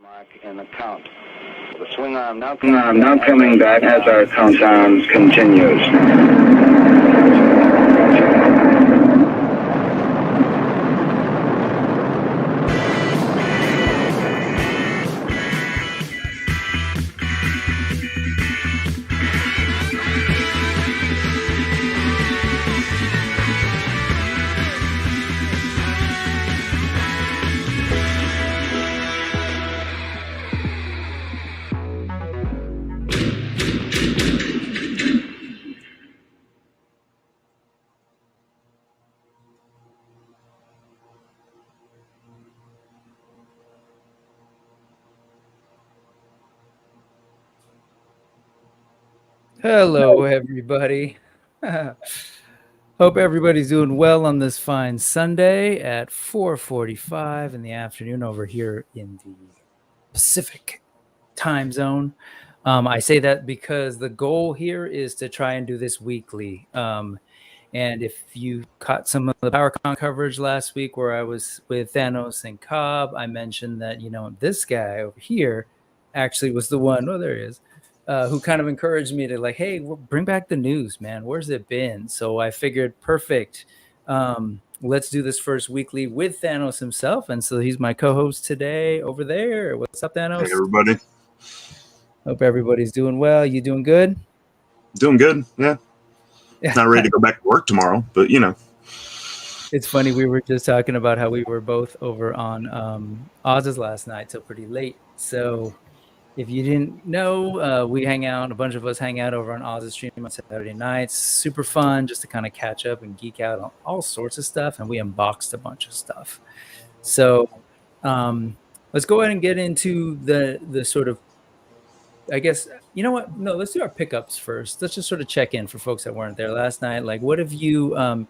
Mark in the count. The swing arm now coming back as our countdown continues. Hello, everybody. Hope everybody's doing well on this fine Sunday at 4:45 in the afternoon over here in the Pacific time zone. I say that because the goal here is to try and do this weekly. And if you caught some of the PowerCon coverage last week where I was with Thanos and Cobb, I mentioned that, this guy over here actually was the one. Oh, there he is. Who kind of encouraged me to hey, bring back the news, man. Where's it been? So I figured, perfect. Let's do this first weekly with Thanos himself. And so he's my co-host today over there. What's up, Thanos? Hey, everybody. Hope everybody's doing well. You doing good? Doing good, yeah. Not ready to go back to work tomorrow, but It's funny. We were just talking about how we were both over on Oz's last night till pretty late. So if you didn't know, we hang out. A bunch of us hang out over on Oz's stream on Saturday nights. Super fun just to kind of catch up and geek out on all sorts of stuff. And we unboxed a bunch of stuff. So let's go ahead and get into the sort of, I guess, you know what? No, let's do our pickups first. Let's just sort of check in for folks that weren't there last night. What have you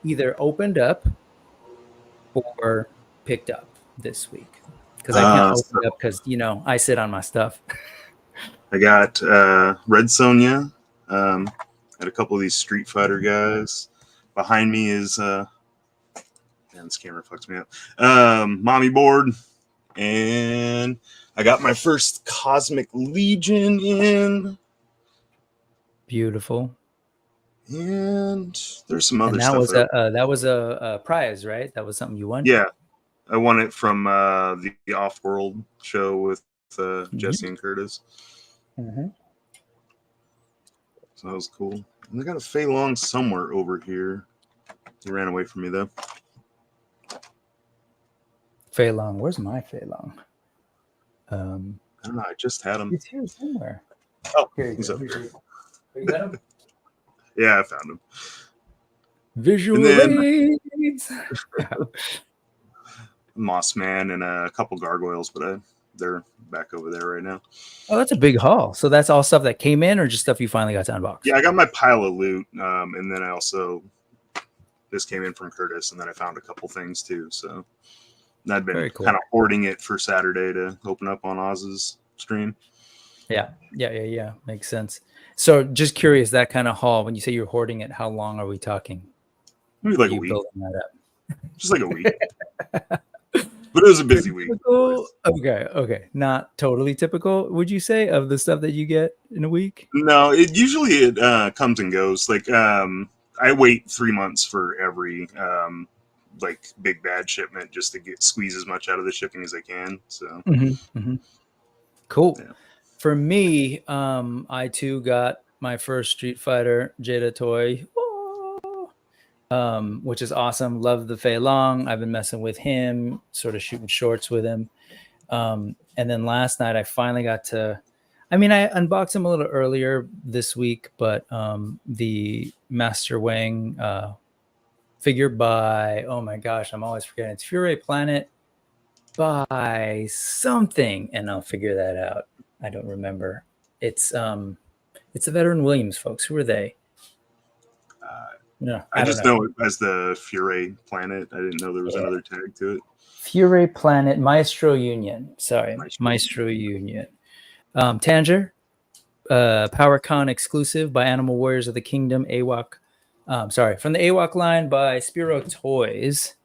either opened up or picked up this week? Because I can't open it up because, I sit on my stuff. I got Red Sonja. Got a couple of these Street Fighter guys. Behind me is, this camera fucks me up, Mommy Board. And I got my first Cosmic Legion in. Beautiful. And there's some other stuff. That was a prize, right? That was something you won? Yeah. I won it from the Off-World show with Jesse and Curtis. Mm-hmm. So that was cool. And I got a Fei Long somewhere over here. He ran away from me, though. Fei Long. Where's my Fei Long? I don't know. I just had him. He's here somewhere. Oh, here he's up here. You got him? Yeah, I found him. Visual aids. Moss Man and a couple gargoyles, but they're back over there right now. Oh, that's a big haul. So that's all stuff that came in, or just stuff you finally got to unbox? Yeah, I got my pile of loot, and then I also this came in from Curtis, and then I found a couple things too. So I'd been kind of hoarding it for Saturday to open up on Oz's stream. Yeah, makes sense. So just curious, that kind of haul, when you say you're hoarding it, how long are we talking? Maybe like a week. Building that up? Just like a week. But it was a busy week. Okay. Not totally typical, would you say, of the stuff that you get in a week? No, it comes and goes. I wait 3 months for every big bad shipment just to squeeze as much out of the shipping as I can. So cool. Yeah. For me, I too got my first Street Fighter Jada toy. Which is awesome. Love the Fei Long. I've been messing with him, sort of shooting shorts with him. And then last night I finally got to, I unboxed him a little earlier this week, but the Master Wang figure by, oh my gosh, I'm always forgetting. It's Fury Planet by something, and I'll figure that out. I don't remember. It's the Veteran Williams folks. Who are they? No, I just know it as the Fury Planet. I didn't know there was another tag to it. Fury Planet Maestro Union. Sorry, Maestro Union. Tanger, PowerCon exclusive by Animal Warriors of the Kingdom. AWOC. From the AWOC line by Spiro Toys.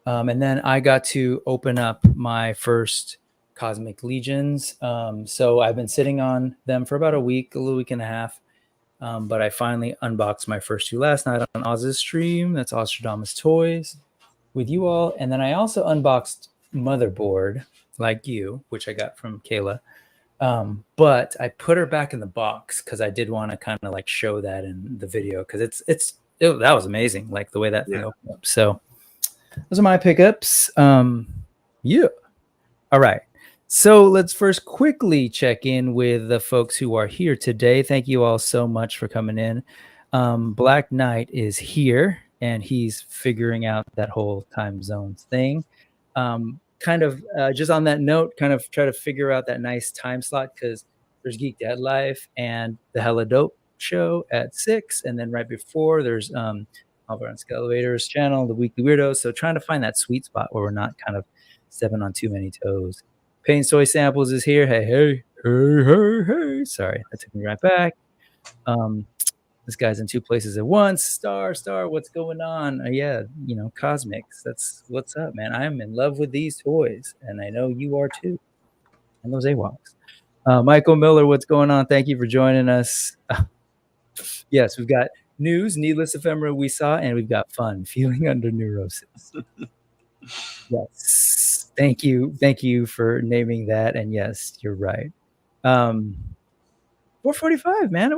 And then I got to open up my first Cosmic Legions. So I've been sitting on them for about a little week and a half. But I finally unboxed my first two last night on Oz's stream. That's Ostradamus Toys with you all. And then I also unboxed Motherboard, like you, which I got from Kayla. But I put her back in the box because I did want to kind of like show that in the video because that was amazing, like the way that thing opened up. So those are my pickups. Yeah. All right. So let's first quickly check in with the folks who are here today. Thank you all so much for coming in. Black Knight is here and he's figuring out that whole time zones thing. Just on that note, kind of try to figure out that nice time slot because there's Geek Dead Life and the Hella Dope show at 6. And then right before there's Albert on Scalavators channel, the Weekly Weirdos. So trying to find that sweet spot where we're not kind of stepping on too many toes. Pain Soy Samples is here. Hey. Sorry, that took me right back. This guy's in two places at once. Star, what's going on? Cosmics. That's what's up, man. I'm in love with these toys, and I know you are too. And those AWOCs. Michael Miller, what's going on? Thank you for joining us. Yes, we've got news, needless ephemera we saw, and we've got fun, feeling under neurosis. Yes, thank you for naming that. And yes, you're right. 4:45, man.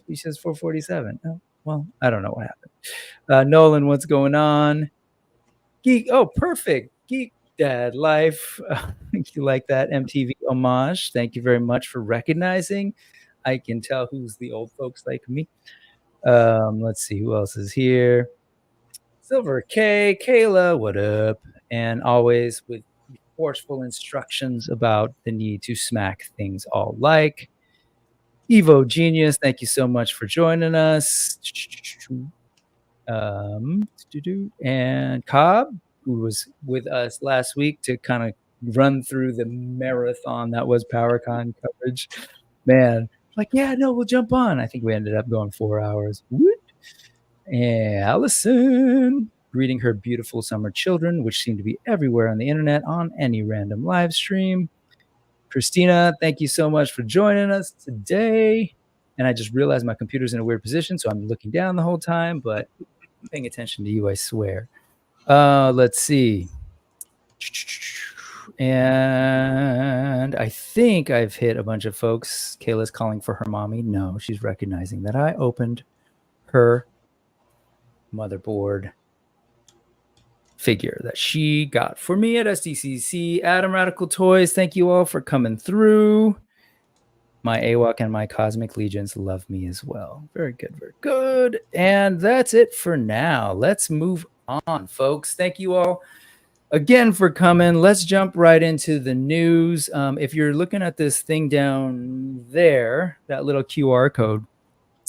He says 4:47. Oh, well, I don't know what happened. Nolan, what's going on? Geek. Oh, perfect. Geek Dad Life. You like that MTV homage? Thank you very much for recognizing. I can tell who's the old folks like me. Let's see who else is here. Silver K, Kayla, what up? And always with forceful instructions about the need to smack things all like. Evo Genius, thank you so much for joining us. And Cobb, who was with us last week to kind of run through the marathon that was PowerCon coverage. Man, we'll jump on. I think we ended up going 4 hours. Whoop. And Allison, greeting her beautiful summer children, which seem to be everywhere on the internet on any random live stream. Christina, thank you so much for joining us today. And I just realized my computer's in a weird position, so I'm looking down the whole time, but paying attention to you, I swear. Let's see. And I think I've hit a bunch of folks. Kayla's calling for her mommy. No, she's recognizing that I opened her motherboard figure that she got for me at SDCC. Adam Radical Toys, thank you all for coming through. My AWOC and my Cosmic Legions love me as well. Very good, very good. And that's it for now. Let's move on, folks. Thank you all again for coming. Let's jump right into the news. If you're looking at this thing down there, that little QR code,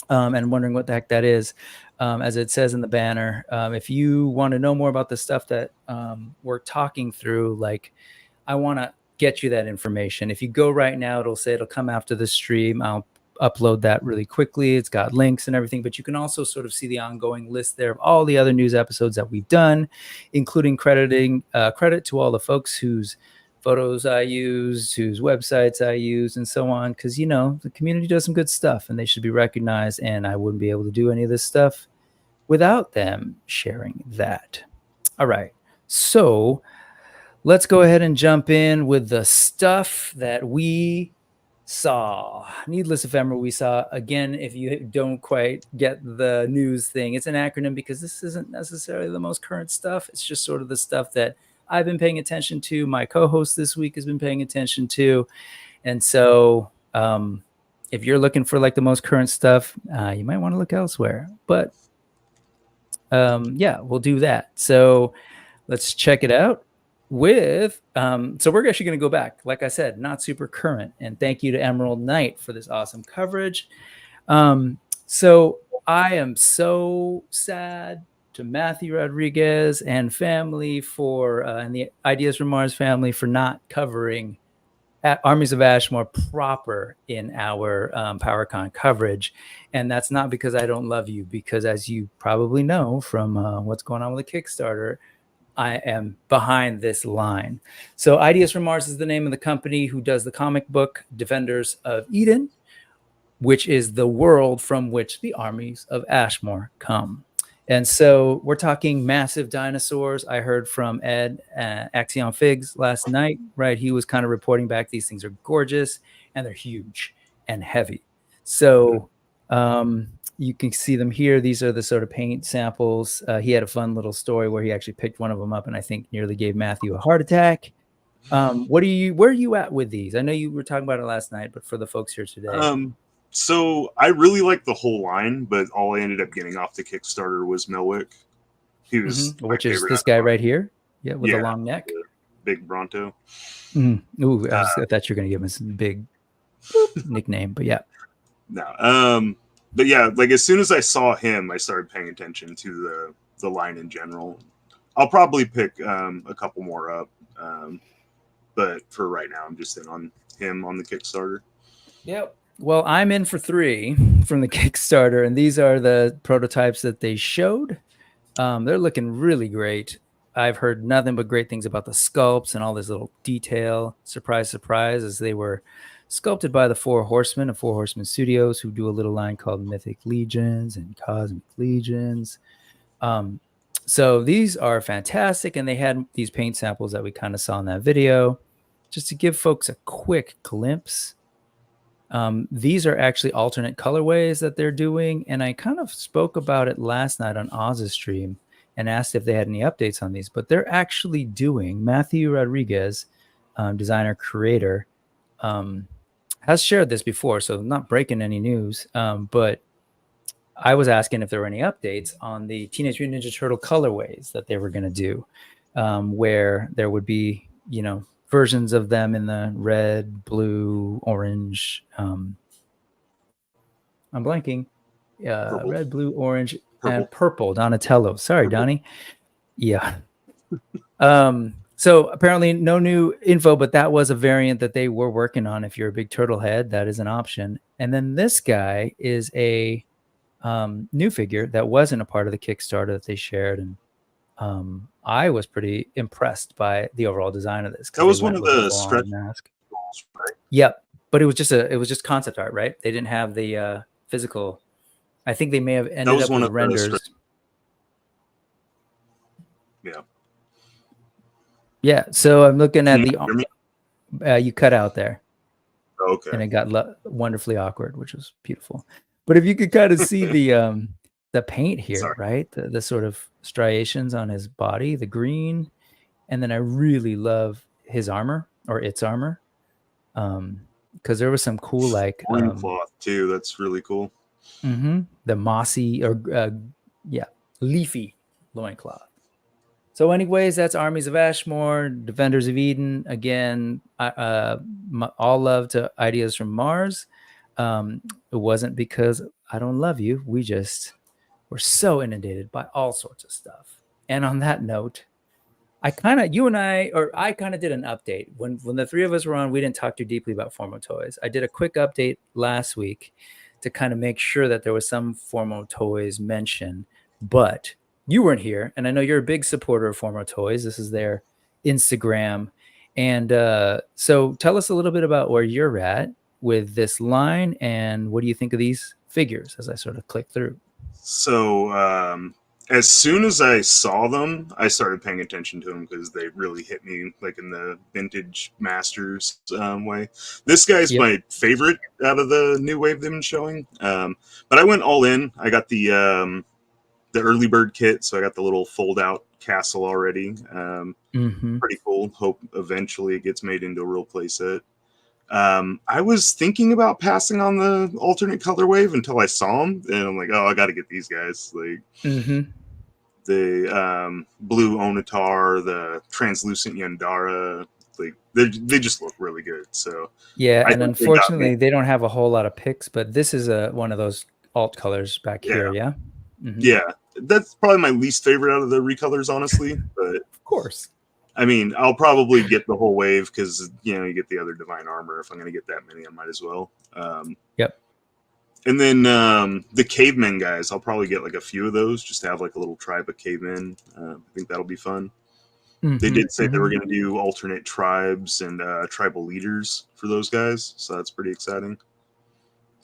and wondering what the heck that is, as it says in the banner, if you want to know more about the stuff that we're talking through, like I want to get you that information. If you go right now, it'll come after the stream. I'll upload that really quickly. It's got links and everything, but you can also sort of see the ongoing list there of all the other news episodes that we've done, including credit to all the folks whose photos I used, whose websites I used, and so on. Because, the community does some good stuff and they should be recognized. And I wouldn't be able to do any of this stuff without them sharing that. All right. So let's go ahead and jump in with the stuff that we saw. Needless ephemera we saw. Again, if you don't quite get the news thing, it's an acronym because this isn't necessarily the most current stuff. It's just sort of the stuff that I've been paying attention to. My co-host this week has been paying attention to. And so if you're looking for like the most current stuff, you might want to look elsewhere. But we'll do that. So let's check it out with, so we're actually going to go back, like I said, not super current. And thank you to Emerald Knight for this awesome coverage. So I am so sad to Matthew Rodriguez and family and the Ideas from Mars family for not covering Armies of Ashmore proper in our PowerCon coverage. And that's not because I don't love you, because as you probably know from what's going on with the Kickstarter, I am behind this line. So Ideas from Mars is the name of the company who does the comic book Defenders of Eden, which is the world from which the armies of Ashmore come. And so we're talking massive dinosaurs. I heard from Ed Axion Figs last night, right? He was kind of reporting back these things are gorgeous and they're huge and heavy. So you can see them here. These are the sort of paint samples. He had a fun little story where he actually picked one of them up and I think nearly gave Matthew a heart attack. Where are you at with these? I know you were talking about it last night, but for the folks here today. So I really like the whole line, but all I ended up getting off the Kickstarter was Melwick. He was which is this guy right here, with the long neck, big Bronto. Ooh, I thought you were gonna give him some big nickname, but yeah. No, but yeah, like as soon as I saw him, I started paying attention to the line in general. I'll probably pick a couple more up, but for right now, I'm just in on him on the Kickstarter. Yep. Well, I'm in for 3 from the Kickstarter, and these are the prototypes that they showed. They're looking really great. I've heard nothing but great things about the sculpts and all this little detail. Surprise, surprise, as they were sculpted by the 4 Horsemen of 4 Horsemen Studios, who do a little line called Mythic Legions and Cosmic Legions. So these are fantastic, and they had these paint samples that we kind of saw in that video. Just to give folks a quick glimpse, these are actually alternate colorways that they're doing, and I kind of spoke about it last night on Oz's stream and asked if they had any updates on these, but they're actually doing, Matthew Rodriguez, designer, creator, has shared this before, so I'm not breaking any news, but I was asking if there were any updates on the Teenage Mutant Ninja Turtle colorways that they were going to do, where there would be, versions of them in the red, blue, orange. I'm blanking. Red, blue, orange, and purple. Donatello. Sorry, purple. Donnie. Yeah. So apparently no new info, but that was a variant that they were working on. If you're a big turtle head, that is an option. And then this guy is a new figure that wasn't a part of the Kickstarter that they shared, and I was pretty impressed by the overall design of this. That was one of the stretch mask. Right? Yep, but it was just concept art, right? They didn't have the physical. I think they may have ended up with renders. Yeah. So I'm looking at you cut out there. Okay. And it got wonderfully awkward, which was beautiful. But if you could kind of see the paint here, right? The sort of striations on his body, the green. And then I really love his armor, or its armor. Because there was some cool, like loincloth too. That's really cool. The mossy or leafy loincloth. So anyways, that's Armies of Ashmore, Defenders of Eden. Again, all love to Ideas from Mars. It wasn't because I don't love you. We just were so inundated by all sorts of stuff. And on that note, I kind of did an update. When the 3 of us were on, we didn't talk too deeply about Formo Toys. I did a quick update last week to kind of make sure that there was some Formo Toys mention, but you weren't here, and I know you're a big supporter of Formo Toys. This is their Instagram. And so tell us a little bit about where you're at with this line, and what do you think of these figures as I sort of click through? So as soon as I saw them, I started paying attention to them because they really hit me like in the vintage masters way. This guy's my favorite out of the new wave they've been showing. But I went all in. I got the early bird kit, so I got the little fold out castle already. Pretty cool. Hope eventually it gets made into a real playset. I was thinking about passing on the alternate color wave until I saw them, and I'm like, oh, I got to get these guys. Like the blue Onatar, the translucent Yandara, like they just look really good. So yeah, and unfortunately they don't have a whole lot of picks, but this is one of those alt colors back here. Yeah. Yeah, that's probably my least favorite out of the recolors, honestly. But of course, I mean, I'll probably get the whole wave because you get the other divine armor. If I'm going to get that many, I might as well. Yep. And then the cavemen guys, I'll probably get like a few of those just to have like a little tribe of cavemen. I think that'll be fun. They Mhm, did say they were mhm. going to do alternate tribes and tribal leaders for those guys, so that's pretty exciting.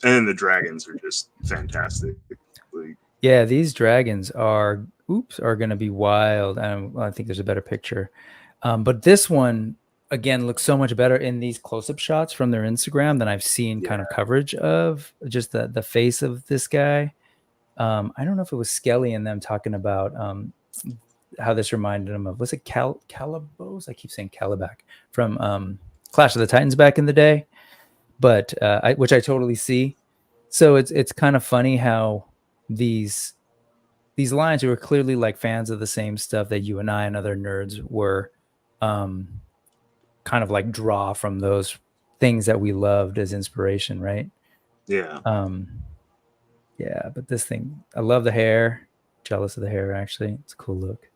And the dragons are just fantastic. Like, Yeah, these dragons are going to be wild. I think there's a better picture, but this one again looks so much better in these close-up shots from their Instagram than I've seen yeah, kind of coverage of just the face of this guy. I don't know if it was Skelly and them talking about how this reminded him of, was it Calabos? I keep saying Calabac from Clash of the Titans back in the day, but which I totally see. So it's kind of funny how these lines who are clearly like fans of the same stuff that you and I and other nerds were, um, kind of like draw from those things that we loved as inspiration, right? yeah. Um, yeah, but this thing, I love the hair. Jealous of the hair, actually. It's a cool look.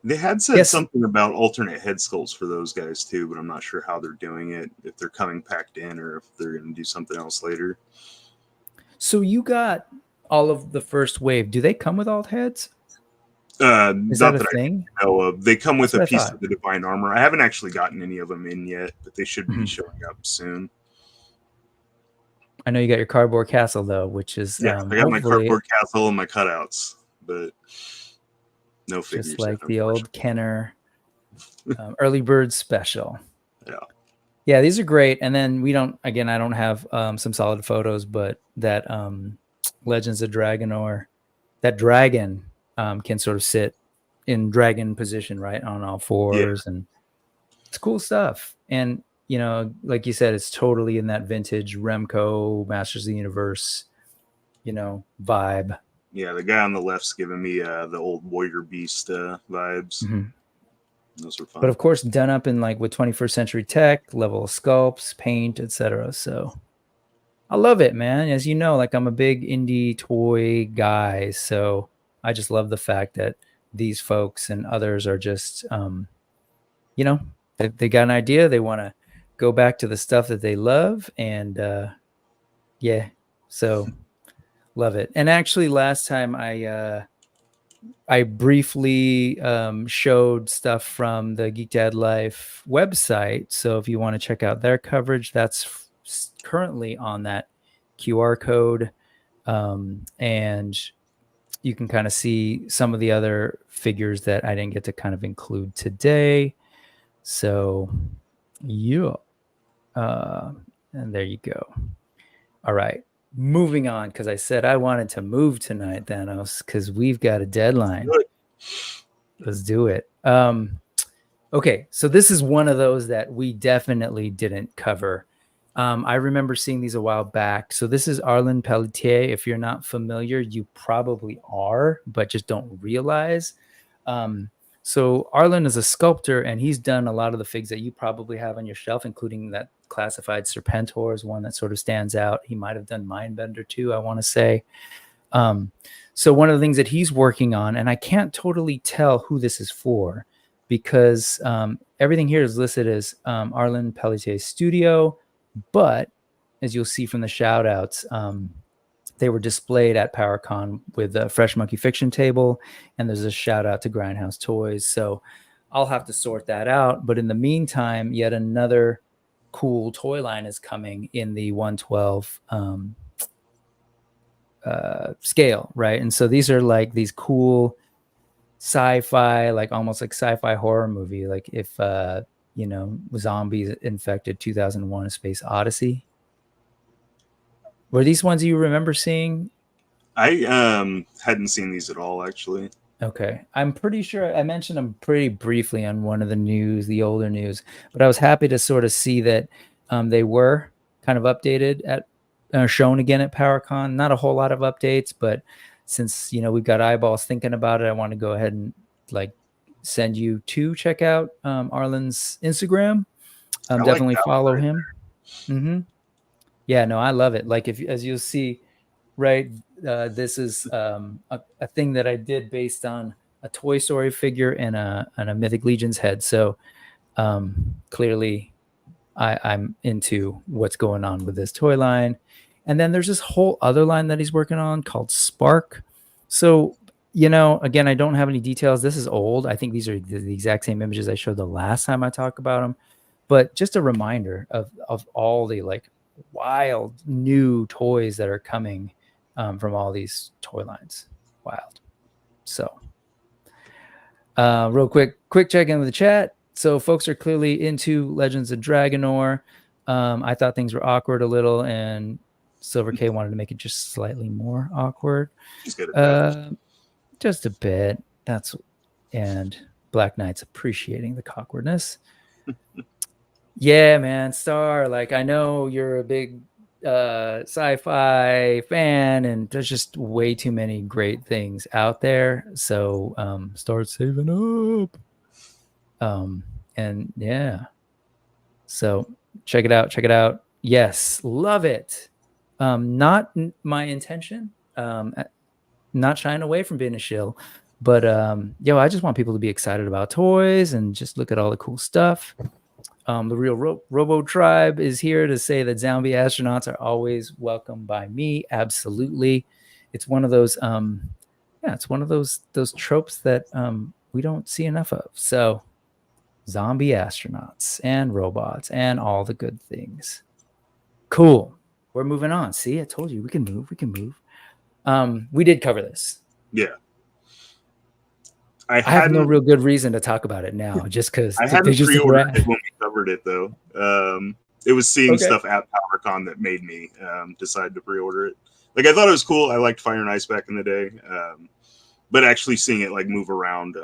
They had said Yes. something about alternate head sculpts for those guys too, but I'm not sure how they're doing it. If they're coming packed in, or if they're going to do something else later. So you got all of the first wave. Do they come with alt heads? Is that Not a that thing? I know of. They come with That's a what I piece thought. of the divine armor. I haven't actually gotten any of them in yet, but they should be Mhm. showing up soon. I know you got your cardboard castle though, which is Yeah, I got my hopefully cardboard castle and my cutouts, but no just figures yet, like the old unfortunately. Kenner early bird special. Yeah, Yeah, these are great. And then we don't, again, I don't have some solid photos, but that Legends of Dragonor, that dragon can sort of sit in dragon position, right, on all yeah, fours, and it's cool stuff. And you know, like you said, it's totally in that vintage Remco Masters of the Universe, you know, vibe. yeah. The guy on the left's giving me the old warrior beast vibes. Mhm. Those were But fun. of course, done up in like with 21st century tech, level of sculpts, paint, etc. So I love it, man. As you know, like I'm a big indie toy guy, so I just love the fact that these folks and others are just, you know, they got an idea. They want to go back to the stuff that they love, and yeah, so love it. And actually, last time I briefly showed stuff from the Geek Dad Life website. So if you want to check out their coverage, that's currently on that QR code. And you can kind of see some of the other figures that I didn't get to kind of include today. So, yeah. And there you go. All right. Moving on, because I said I wanted to move tonight, Thanos, because we've got a deadline. Let's do it. Okay, so this is one of those that we definitely didn't cover. I remember seeing these a while back. So this is Arlen Pelletier. If you're not familiar, you probably are, but just don't realize. So Arlen is a sculptor, and he's done a lot of the figs that you probably have on your shelf, including that classified Serpentor is one that sort of stands out. He might have done Mindbender too, I want to say. So one of the things that he's working on, and I can't totally tell who this is for, because everything here is listed as Arlen Pelletier's studio, but as you'll see from the shout outs, they were displayed at PowerCon with a Fresh Monkey Fiction table, and there's a shout out to Grindhouse Toys. So I'll have to sort that out. But in the meantime, yet another cool toy line is coming in the 112 scale, right? And so these are like these cool sci-fi, like almost like sci-fi horror movie, like if you know, zombies infected 2001: A Space Odyssey. Were these ones you remember seeing? I hadn't seen these at all, actually. Okay, I'm pretty sure I mentioned them pretty briefly on one of the news, the older news, but I was happy to sort of see that they were kind of updated at shown again at PowerCon. Not a whole lot of updates, but since you know we've got eyeballs thinking about it, I want to go ahead and like send you to check out Arlen's Instagram. I like Definitely that one follow right him. Mm-hmm. Yeah, no, I love it. Like if as you'll see, right, this is a thing that I did based on a Toy Story figure and a Mythic Legion's head. So clearly, I'm into what's going on with this toy line. And then there's this whole other line that he's working on called Spark. So again, I don't have any details. This is old. I think these are the exact same images I showed the last time I talked about them. But just a reminder of all the like wild new toys that are coming from all these toy lines. Wild. So real quick check in with the chat. So folks are clearly into Legends of Dragonor. I thought things were awkward a little, and Silver K wanted to make it just slightly more awkward. Just get it. Just a bit. And Black Knight's appreciating the awkwardness. Yeah, man, Star. Like, I know you're a big sci-fi fan, and there's just way too many great things out there. So start saving up. And yeah. So check it out. Yes, love it. Not my intention. Not shying away from being a shill, but I just want people to be excited about toys and just look at all the cool stuff. The real Robo Tribe is here to say that zombie astronauts are always welcome by me. Absolutely, it's one of those. It's one of those tropes that we don't see enough of. So, zombie astronauts and robots and all the good things. Cool. We're moving on. See, I told you we can move. We did cover this. Yeah. I have no real good reason to talk about it now, just because I hadn't pre-ordered it when we covered it, though. It was seeing stuff at PowerCon that made me decide to pre-order it. Like, I thought it was cool. I liked Fire and Ice back in the day, but actually seeing it like move around,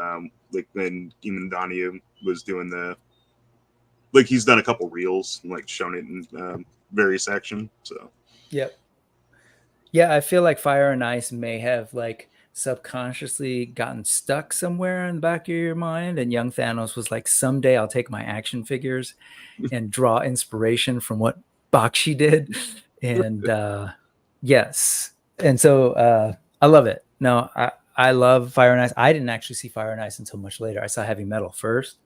like when even Donnie was doing he's done a couple reels, like shown it in various action. So, yep, yeah, I feel like Fire and Ice may have like subconsciously gotten stuck somewhere in the back of your mind, and young Thanos was like, someday I'll take my action figures and draw inspiration from what Bakshi did. And yes, and so I love it. No, I love Fire and Ice. I didn't actually see Fire and Ice until much later. I saw Heavy Metal first,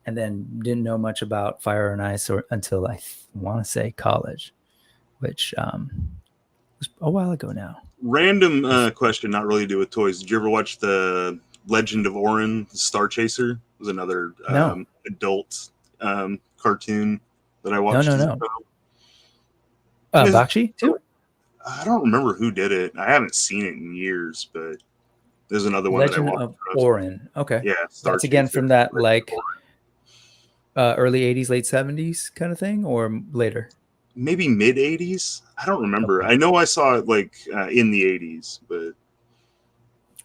and then didn't know much about Fire and Ice until I want to say college, which was a while ago now. Random question, not really to do with toys. Did you ever watch the Legend of Orin, Star Chaser? It was another adult cartoon that I watched. No. Bakshi too? I don't remember who did it. I haven't seen it in years, but there's another one. Legend of Orin. Okay. Yeah. That's again from that like early 80s, late 70s kind of thing, or later? Maybe mid 80s. I don't remember. Okay. I know I saw it like in the 80s, but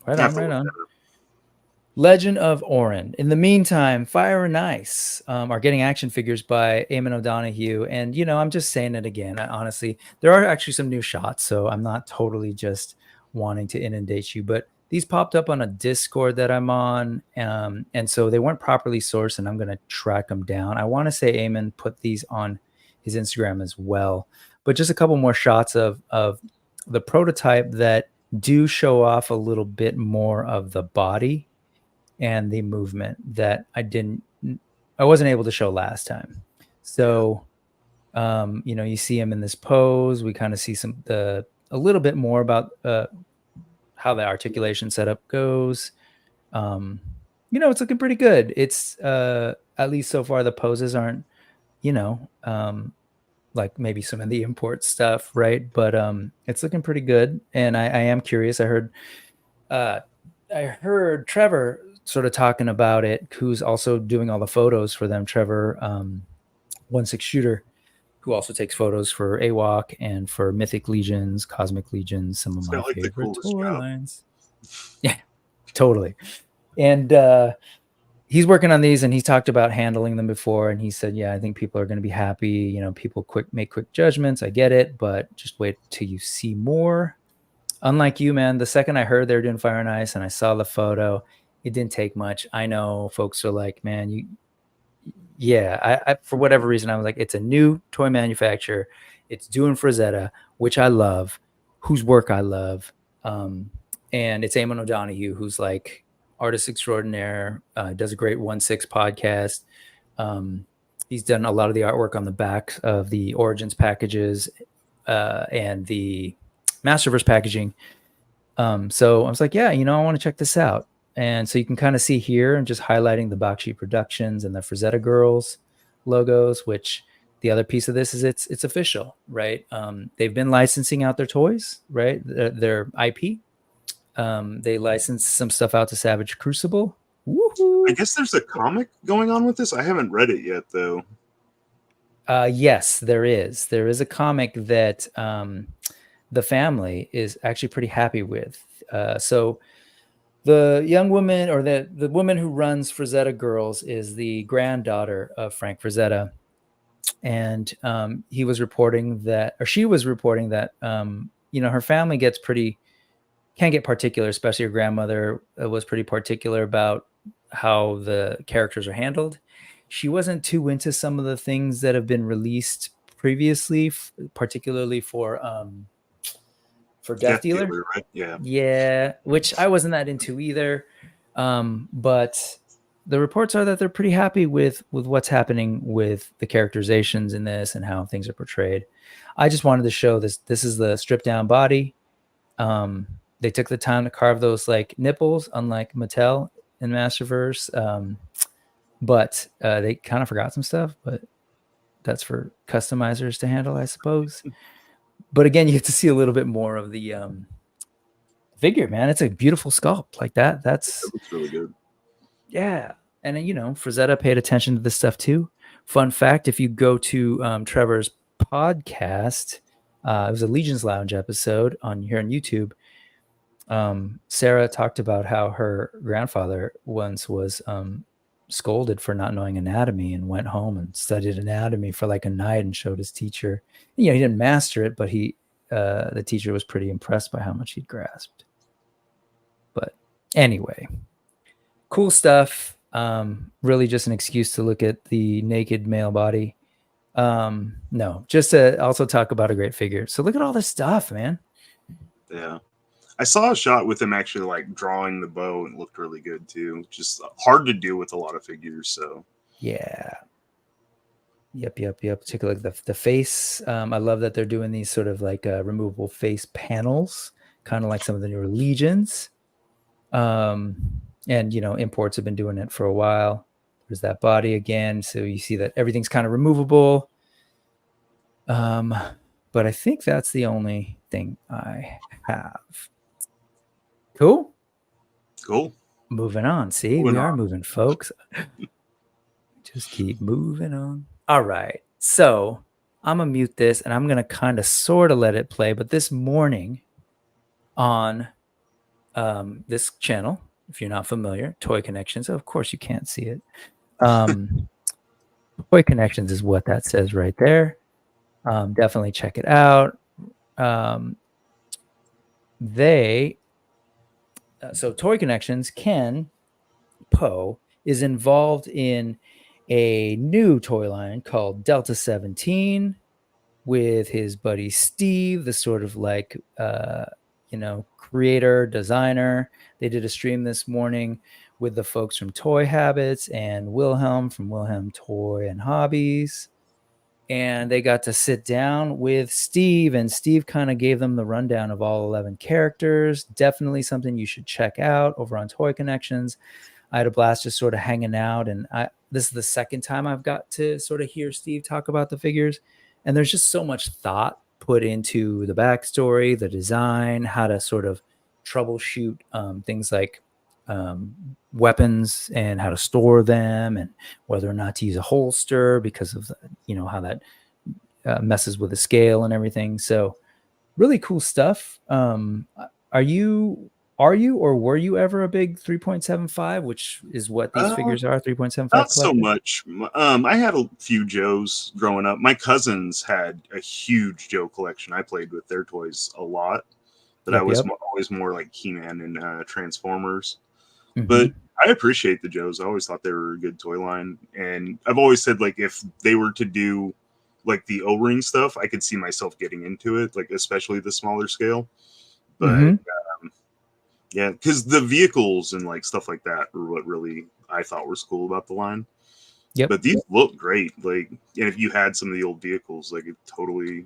right on. Legend of Orin. In the meantime, Fire and Ice are getting action figures by Eamon O'Donoghue, and I'm just saying it again. Honestly, there are actually some new shots, so I'm not totally just wanting to inundate you, but these popped up on a Discord that I'm on, and so they weren't properly sourced, and I'm going to track them down. I want to say Eamon put these on his Instagram as well, but just a couple more shots of the prototype that do show off a little bit more of the body and the movement that I wasn't able to show last time. So you see him in this pose. We kind of see a little bit more about how the articulation setup goes. It's looking pretty good. It's at least so far the poses aren't like maybe some of the import stuff, right? But it's looking pretty good, and I am curious. I heard Trevor sort of talking about it, who's also doing all the photos for them. Trevor, 1/6 shooter, who also takes photos for AWOC and for Mythic Legions, Cosmic Legions, some of my favorite toy lines. Yeah, totally. And he's working on these, and he's talked about handling them before, and he said, yeah, I think people are going to be happy. People make quick judgments. I get it, but just wait till you see more. Unlike you, man, the second I heard they were doing Fire and Ice and I saw the photo, it didn't take much. I know folks are like, man, I for whatever reason, I was like, it's a new toy manufacturer. It's doing Frazetta, which I love, whose work I love. And it's Eamon O'Donoghue, who's like artist extraordinaire, does a great 1/6 podcast. He's done a lot of the artwork on the back of the Origins packages and the Masterverse packaging. So I was like, yeah, I want to check this out. And so you can kind of see here and just highlighting the Bakshi Productions and the Frazetta Girls logos, which the other piece of this is it's official, right? They've been licensing out their toys, right? Their IP. They licensed some stuff out to Savage Crucible. I Woohoo! guess there's a comic going on with this. I haven't read it yet, though. Yes, there is. There is a comic that the family is actually pretty happy with. So the young woman, or the woman who runs Frazetta Girls, is the granddaughter of Frank Frazetta, and he was reporting that, or she was reporting that, her family can get particular, especially her grandmother was pretty particular about how the characters are handled. She wasn't too into some of the things that have been released previously, particularly for Death Death Dealer. Dealer, right? Yeah. Yeah, which I wasn't that into either. But the reports are that they're pretty happy with what's happening with the characterizations in this and how things are portrayed. I just wanted to show this. This is the stripped down body. They took the time to carve those like nipples, unlike Mattel in Masterverse. But they kind of forgot some stuff, but that's for customizers to handle, I suppose. But again, you get to see a little bit more of the figure, man. It's a beautiful sculpt like that. It looks really good. Yeah. And Frazetta paid attention to this stuff too. Fun fact, if you go to Trevor's podcast, it was a Legions Lounge episode here on YouTube. Sarah talked about how her grandfather once was scolded for not knowing anatomy and went home and studied anatomy for like a night and showed his teacher. He didn't master it, but the teacher was pretty impressed by how much he'd grasped. But anyway, cool stuff. Really just an excuse to look at the naked male body. No, just to also talk about a great figure. So look at all this stuff, man. Yeah. I saw a shot with him actually like drawing the bow and it looked really good too. Just hard to do with a lot of figures. So yeah. Yep. Take a look at the face. I love that they're doing these sort of like removable face panels, kind of like some of the newer Legions. And imports have been doing it for a while. There's that body again, so you see that everything's kind of removable. But I think that's the only thing I have. Cool. Moving on. See, we are moving, folks. Just keep moving on. All right. So I'm going to mute this and I'm going to kind of sort of let it play. But this morning on this channel, if you're not familiar, Toy Connections, of course you can't see it. Toy Connections is what that says right there. Definitely check it out. So Toy Connections, Ken Poe is involved in a new toy line called Delta 17 with his buddy Steve, the sort of like creator, designer. They did a stream this morning with the folks from Toy Habits and Wilhelm from Wilhelm Toy and Hobbies. And they got to sit down with Steve, and Steve kind of gave them the rundown of all 11 characters. Definitely something you should check out over on Toy Connections. I had a blast just sort of hanging out, and this is the second time I've got to sort of hear Steve talk about the figures. And there's just so much thought put into the backstory, the design, how to sort of troubleshoot things like weapons and how to store them, and whether or not to use a holster because of how that messes with the scale and everything. So really cool stuff. Are you or were you ever a big 3.75, which is what these figures are? 3.75 not so collector? much. I had a few Joes growing up. My cousins had a huge Joe collection. I played with their toys a lot, but I was always more like He-Man and Transformers. But I appreciate the Joes. I always thought they were a good toy line. And I've always said, like, if they were to do, like, the O-ring stuff, I could see myself getting into it, like, especially the smaller scale. But, yeah, because the vehicles and, like, stuff like that were what really I thought was cool about the line. Yep. But these look great. Like, and if you had some of the old vehicles, like, it'd totally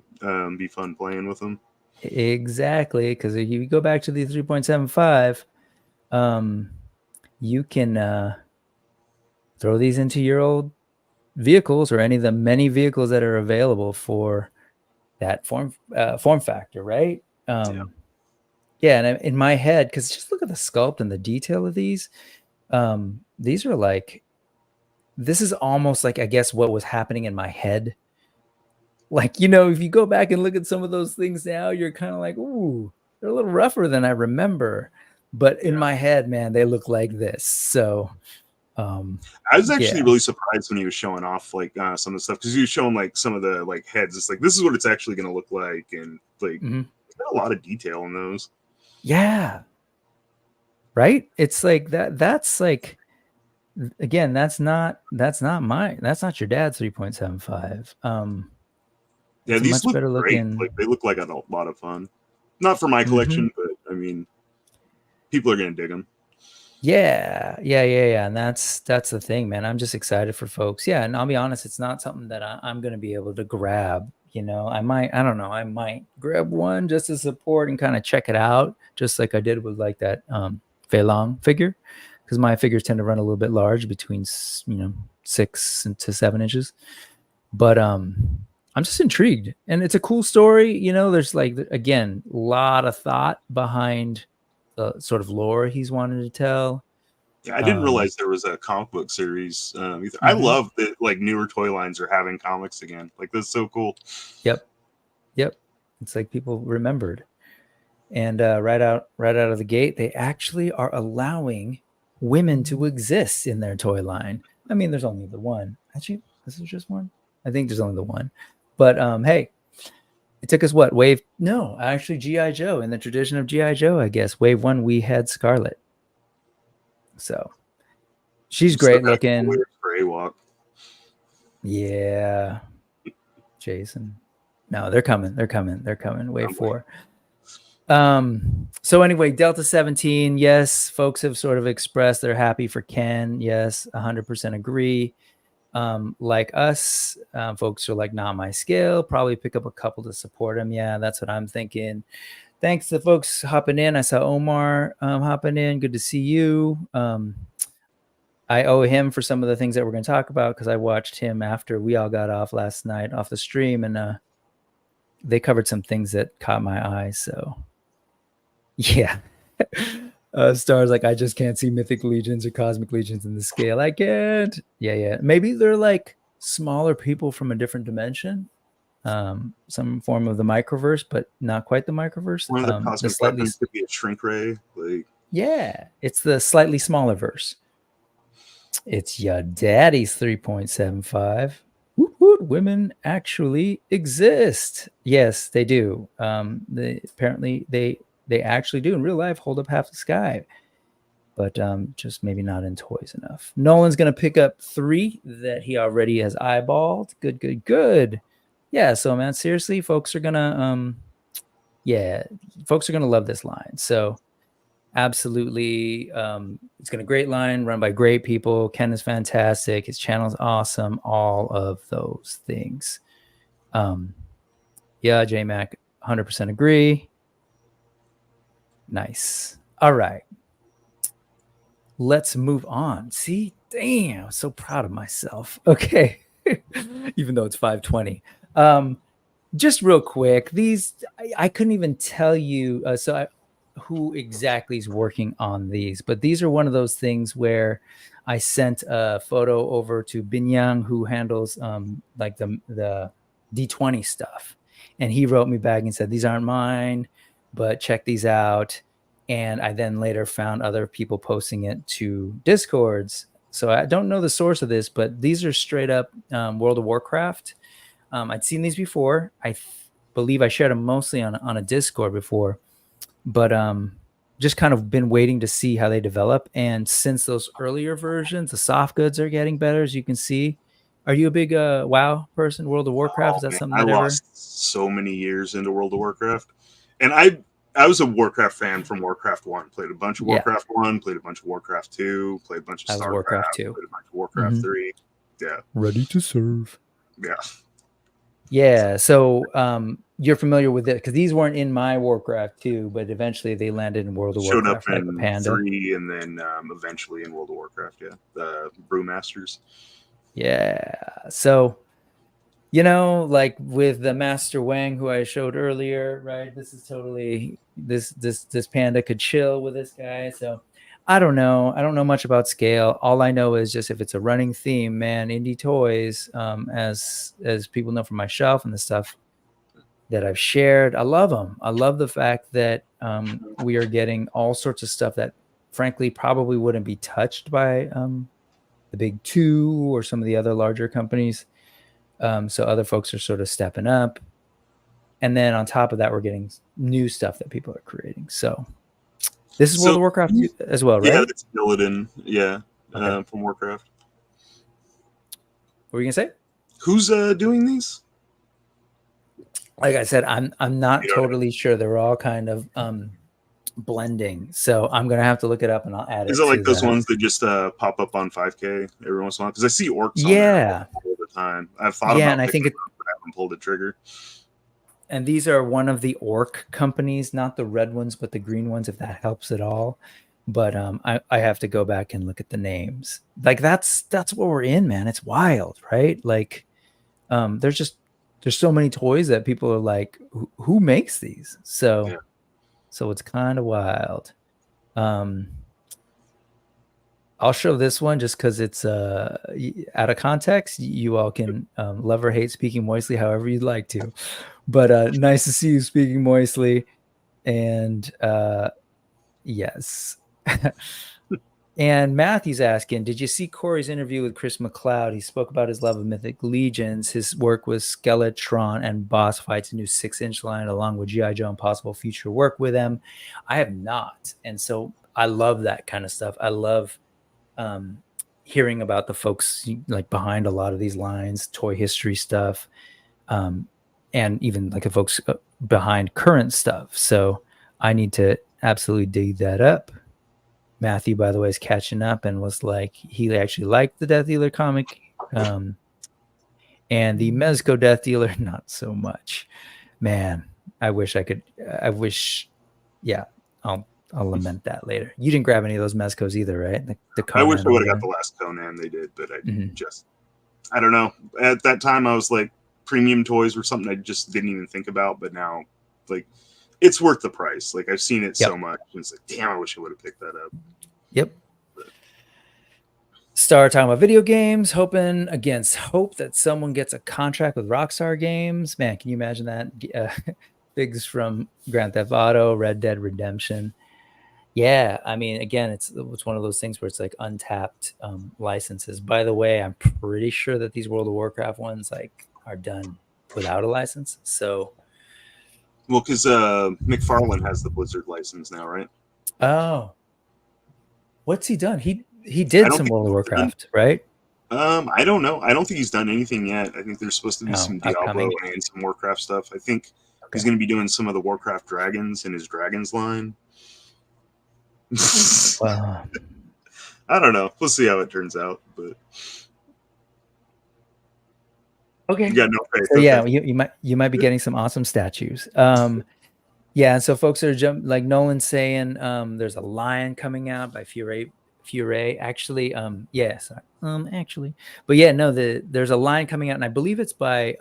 be fun playing with them. Exactly, because if you go back to the 3.75, you can throw these into your old vehicles or any of the many vehicles that are available for that form factor, right? Yeah, and in my head, because just look at the sculpt and the detail of these. These are like, this is almost like, I guess, what was happening in my head. Like, if you go back and look at some of those things now, you're kind of like, ooh, they're a little rougher than I remember. But in my head, man, they look like this. So, I was actually really surprised when he was showing off like some of the stuff, because he was showing like some of the like heads. It's like, this is what it's actually going to look like, and like there's a lot of detail in those. Yeah. Right. It's like that. That's like, again, that's not your dad's 3.75. Yeah, these look great. Like, they look like a lot of fun. Not for my collection, but I mean, people are gonna dig them. Yeah. And that's the thing, man. I'm just excited for folks. Yeah, and I'll be honest, it's not something that I'm gonna be able to grab. I don't know. I might grab one just to support and kind of check it out, just like I did with like that Fei Long figure, because my figures tend to run a little bit large, between 6 to 7 inches. But I'm just intrigued, and it's a cool story. There's like, again, a lot of thought behind the sort of lore he's wanted to tell. Yeah, I didn't realize there was a comic book series either. I love that like newer toy lines are having comics again. Like, that's so cool. Yep. It's like people remembered, and right out of the gate, they actually are allowing women to exist in their toy line. I mean, there's only the one. Actually, this is just one. I think there's only the one. But hey, it took us what? Actually, G.I. Joe, in the tradition of G.I. Joe, I guess. Wave 1, we had Scarlet. So she's great looking. Yeah. Jason. No, they're coming. Wave 4. So anyway, Delta 17, yes, folks have sort of expressed they're happy for Ken. Yes, 100% agree. Like us, folks are like, not my scale. Probably pick up a couple to support him. Yeah, that's what I'm thinking. Thanks to folks hopping in. I saw Omar hopping in. Good to see you. I owe him for some of the things that we're going to talk about, because I watched him after we all got off last night off the stream, and they covered some things that caught my eye. So yeah. Stars like, I just can't see mythic legions or cosmic legions in the scale. I can't. Yeah. Maybe they're like smaller people from a different dimension, some form of the microverse, but not quite the microverse. One of the cosmic weapons could be a shrink ray. Like, yeah, it's the slightly smaller verse. It's your daddy's 3.75. Women actually exist. Yes, they do. Apparently they actually do in real life hold up half the sky, but just maybe not in toys enough. Nolan's going to pick up 3 that he already has eyeballed. Good. Yeah, so man, seriously, folks are going to love this line. So absolutely, it's got a great line run by great people. Ken is fantastic. His channel is awesome. All of those things. Yeah, J-Mac, 100% agree. Nice. All right. Let's move on. See, damn, I'm so proud of myself. Okay. Even though it's 5:20. Just real quick, these, I couldn't even tell you who exactly is working on these, but these are one of those things where I sent a photo over to Binyang, who handles like the D20 stuff, and he wrote me back and said, these aren't mine, but check these out. And I then later found other people posting it to Discords. So I don't know the source of this, but these are straight up World of Warcraft. I'd seen these before. I believe I shared them mostly on a Discord before, but just kind of been waiting to see how they develop. And since those earlier versions, the soft goods are getting better, as you can see. Are you a big WoW person, World of Warcraft? Is that something that I lost so many years into World of Warcraft, and I was a Warcraft fan from Warcraft 1. Played a bunch of Warcraft 1, played a bunch of Warcraft 2, played a bunch of StarCraft, Warcraft 2. Played a bunch of Warcraft 3. Yeah. Ready to serve. Yeah. Yeah. So you're familiar with it because these weren't in my Warcraft 2, but eventually they landed in World of Showed Warcraft, up right? The in panda. 3 and then eventually in World of Warcraft. Yeah, the Brewmasters. Yeah. So, like with the Master Wang who I showed earlier, right? This is totally this panda could chill with this guy. So I don't know. I don't know much about scale. All I know is just if it's a running theme, man, indie toys, as people know from my shelf and the stuff that I've shared, I love them. I love the fact that we are getting all sorts of stuff that frankly probably wouldn't be touched by the big two or some of the other larger companies. So other folks are sort of stepping up. And then on top of that, we're getting new stuff that people are creating. So this is World of Warcraft as well, right? Yeah, it's Illidan. Yeah, Okay. from Warcraft. What were you gonna say? Who's doing these? Like I said, I'm not totally sure. They're all kind of blending. So I'm gonna have to look it up and I'll add it. Is it like those ones that just pop up on 5K every once in a while? Because I see orcs on there all the time. I've thought about and I think them, but I haven't pulled the trigger. And these are one of the orc companies, not the red ones, but the green ones, if that helps at all. But I have to go back and look at the names. Like that's what we're in, man. It's wild, right? Like there's so many toys that people are like, who makes these? So it's kind of wild. I'll show this one just because it's out of context. You all can love or hate speaking moistly however you'd like to. But nice to see you speaking moistly. And yes. And Matthew's asking, did you see Corey's interview with Chris McLeod? He spoke about his love of Mythic Legions, his work with Skeletron and boss fights, new 6-inch line, along with G.I. Joe and possible future work with them. I have not. And so I love that kind of stuff. I love hearing about the folks like behind a lot of these lines, toy history stuff, and even like the folks behind current stuff. So I need to absolutely dig that up. Matthew, by the way, is catching up and was like, he actually liked the Death Dealer comic, and the Mezco Death Dealer not so much. Man, I wish I could. Yeah, I'll lament that later. You didn't grab any of those Mezcos either, right? The Conan, I wish I would have got the last Conan they did, but I I don't know. At that time, I was like, premium toys were something I just didn't even think about, but now, like, it's worth the price. Like, I've seen it so much. And it's like, damn, I wish I would have picked that up. Yep. Star talking about video games, hoping against hope that someone gets a contract with Rockstar Games. Man, can you imagine that? Biggs from Grand Theft Auto, Red Dead Redemption. Yeah, I mean, again, it's one of those things where it's like untapped licenses. By the way, I'm pretty sure that these World of Warcraft ones like are done without a license. So, well, because McFarlane has the Blizzard license now, right? Oh, what's he done? He did some World of Warcraft, right? I don't know. I don't think he's done anything yet. I think there's supposed to be some Diablo and some Warcraft stuff. I think he's going to be doing some of the Warcraft dragons in his dragons line. I don't know. We'll see how it turns out, but okay. You got no faith. So yeah, you might be getting some awesome statues. Yeah, and so folks are like Nolan's saying, there's a lion coming out by Fury. Actually, yes, actually, but yeah, no, there's a line coming out, and I believe it's by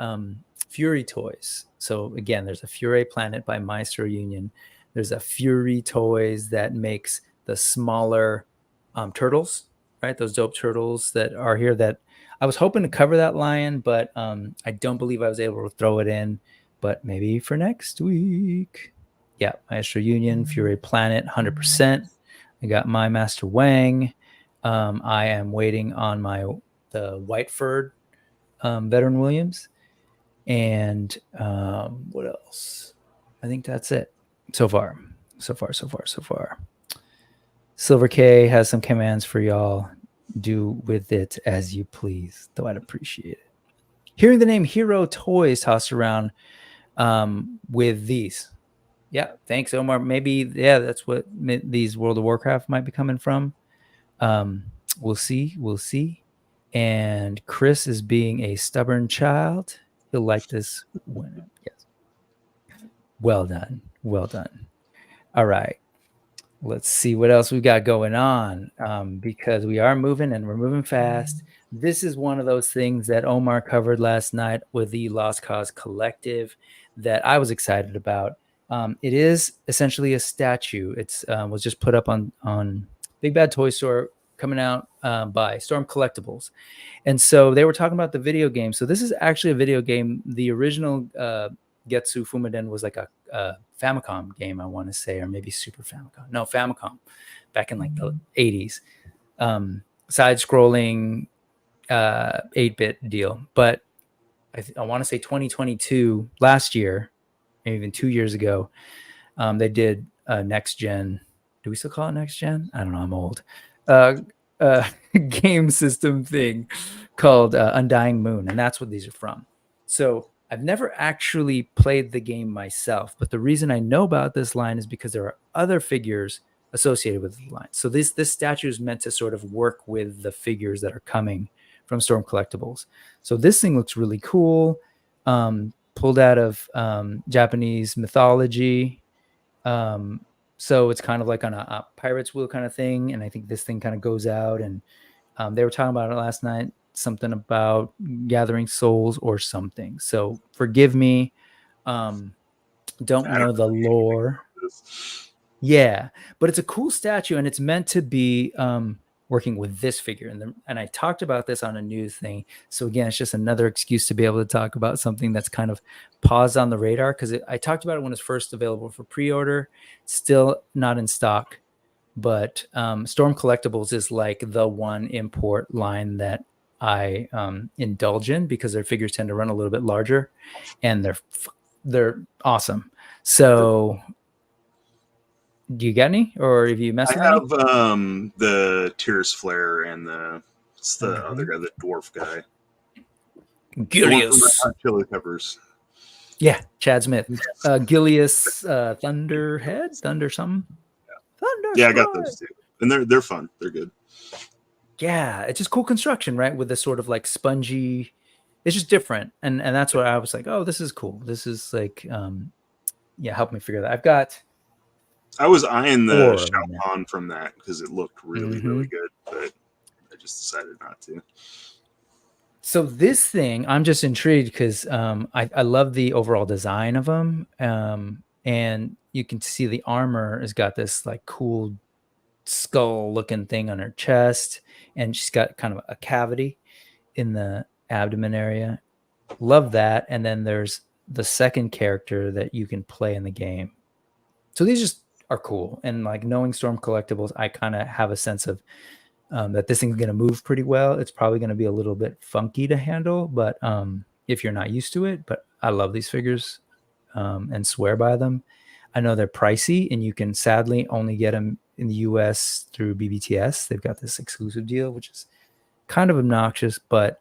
Fury Toys. So again, there's a Fury Planet by Maestro Union. There's a Fury Toys that makes the smaller turtles, right? Those dope turtles that are here. That I was hoping to cover that lion, but I don't believe I was able to throw it in. But maybe for next week. Yeah, Maestro Union, Fury Planet, 100%. I got my Master Wang. I am waiting on the Whiteford Veteran Williams. And what else? I think that's it. So far. Silver K has some commands for y'all. Do with it as you please, though I'd appreciate it. Hearing the name Hero Toys tossed around with these. Yeah, thanks, Omar. Maybe, that's what these World of Warcraft might be coming from. We'll see. And Chris is being a stubborn child. He'll like this one. Yes. Well done. Well done. All right. Let's see what else we got going on, because we are moving and we're moving fast. This is one of those things that Omar covered last night with the Lost Cause Collective that I was excited about. It is essentially a statue. It's was just put up on Big Bad Toy Store, coming out by Storm Collectibles. And so they were talking about the video game. So this is actually a video game. The original Getsu Fumaden was like a Famicom game, I want to say, or maybe Super Famicom. No, Famicom, back in like the 80s. Side-scrolling 8-bit deal. But I want to say 2022, last year, maybe even 2 years ago, they did next gen. Do we still call it next gen? I don't know. I'm old. Game system thing called Undying Moon, and that's what these are from. So I've never actually played the game myself, but the reason I know about this line is because there are other figures associated with the line. So this statue is meant to sort of work with the figures that are coming from Storm Collectibles. So this thing looks really cool, pulled out of Japanese mythology. So it's kind of like on a pirate's wheel kind of thing. And I think this thing kind of goes out, and they were talking about it last night, something about gathering souls or something. So forgive me. Don't know the lore. Yeah, but it's a cool statue, and it's meant to be working with this figure. And I talked about this on a news thing. So again, it's just another excuse to be able to talk about something that's kind of paused on the radar, because I talked about it when it's first available for pre-order. Still not in stock, but Storm Collectibles is like the one import line that I indulge in, because their figures tend to run a little bit larger, and they're awesome. So do you get any, or have you messed with any? I have the Tears Flare and the other guy, the dwarf guy. Gilius. Chili Peppers. Yeah, Chad Smith. Gilius Thunderhead? Thunder something? Thunder. Yeah, I got those too. And they're fun. They're good. Yeah, it's just cool construction, right? With this sort of like spongy, it's just different. And that's what I was like, oh, this is cool. This is like help me figure that. I was eyeing the Shaopan from that because it looked really, really good, but I just decided not to. So this thing, I'm just intrigued because I love the overall design of them. And you can see the armor has got this like cool skull looking thing on her chest, and she's got kind of a cavity in the abdomen area. Love that. And then there's the second character that you can play in the game. So these just are cool. And like knowing Storm Collectibles, I kind of have a sense of that this thing's going to move pretty well. It's probably going to be a little bit funky to handle, but if you're not used to it, but I love these figures and swear by them. I know they're pricey, and you can sadly only get them in the U.S. through BBTS. They've got this exclusive deal, which is kind of obnoxious, but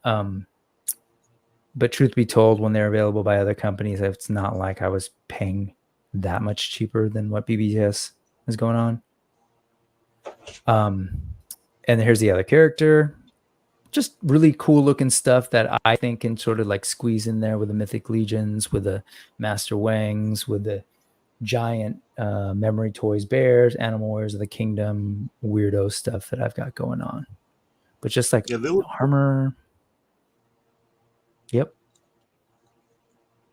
truth be told, when they're available by other companies, it's not like I was paying that much cheaper than what BBTS is going on. And here's the other character. Just really cool looking stuff that I think can sort of like squeeze in there with the Mythic Legions, with the Master Wangs, with the giant Memory Toys Bears, Animal Warriors of the Kingdom, weirdo stuff that I've got going on. But just like armor. Yep.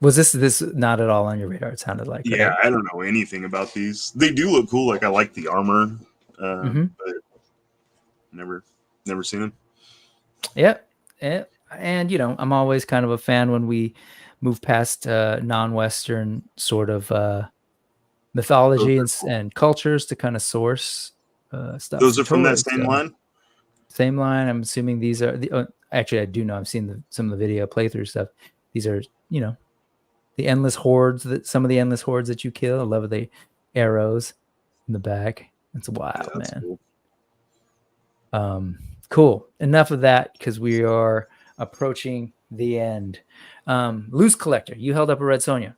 Was this not at all on your radar? It sounded like. Yeah, right? I don't know anything about these. They do look cool. Like I like the armor, but never seen them. Yep. And I'm always kind of a fan when we move past non-Western sort of mythology and cultures to kind of source stuff. Those are from that same line? Same line. I'm assuming these are actually, I do know. I've seen some of the video playthrough stuff. These are, the endless hordes some of the endless hordes that you kill. I love the arrows in the back. It's wild, man. Cool. Cool. Enough of that, because we are approaching the end. Loose Collector, you held up a Red Sonja.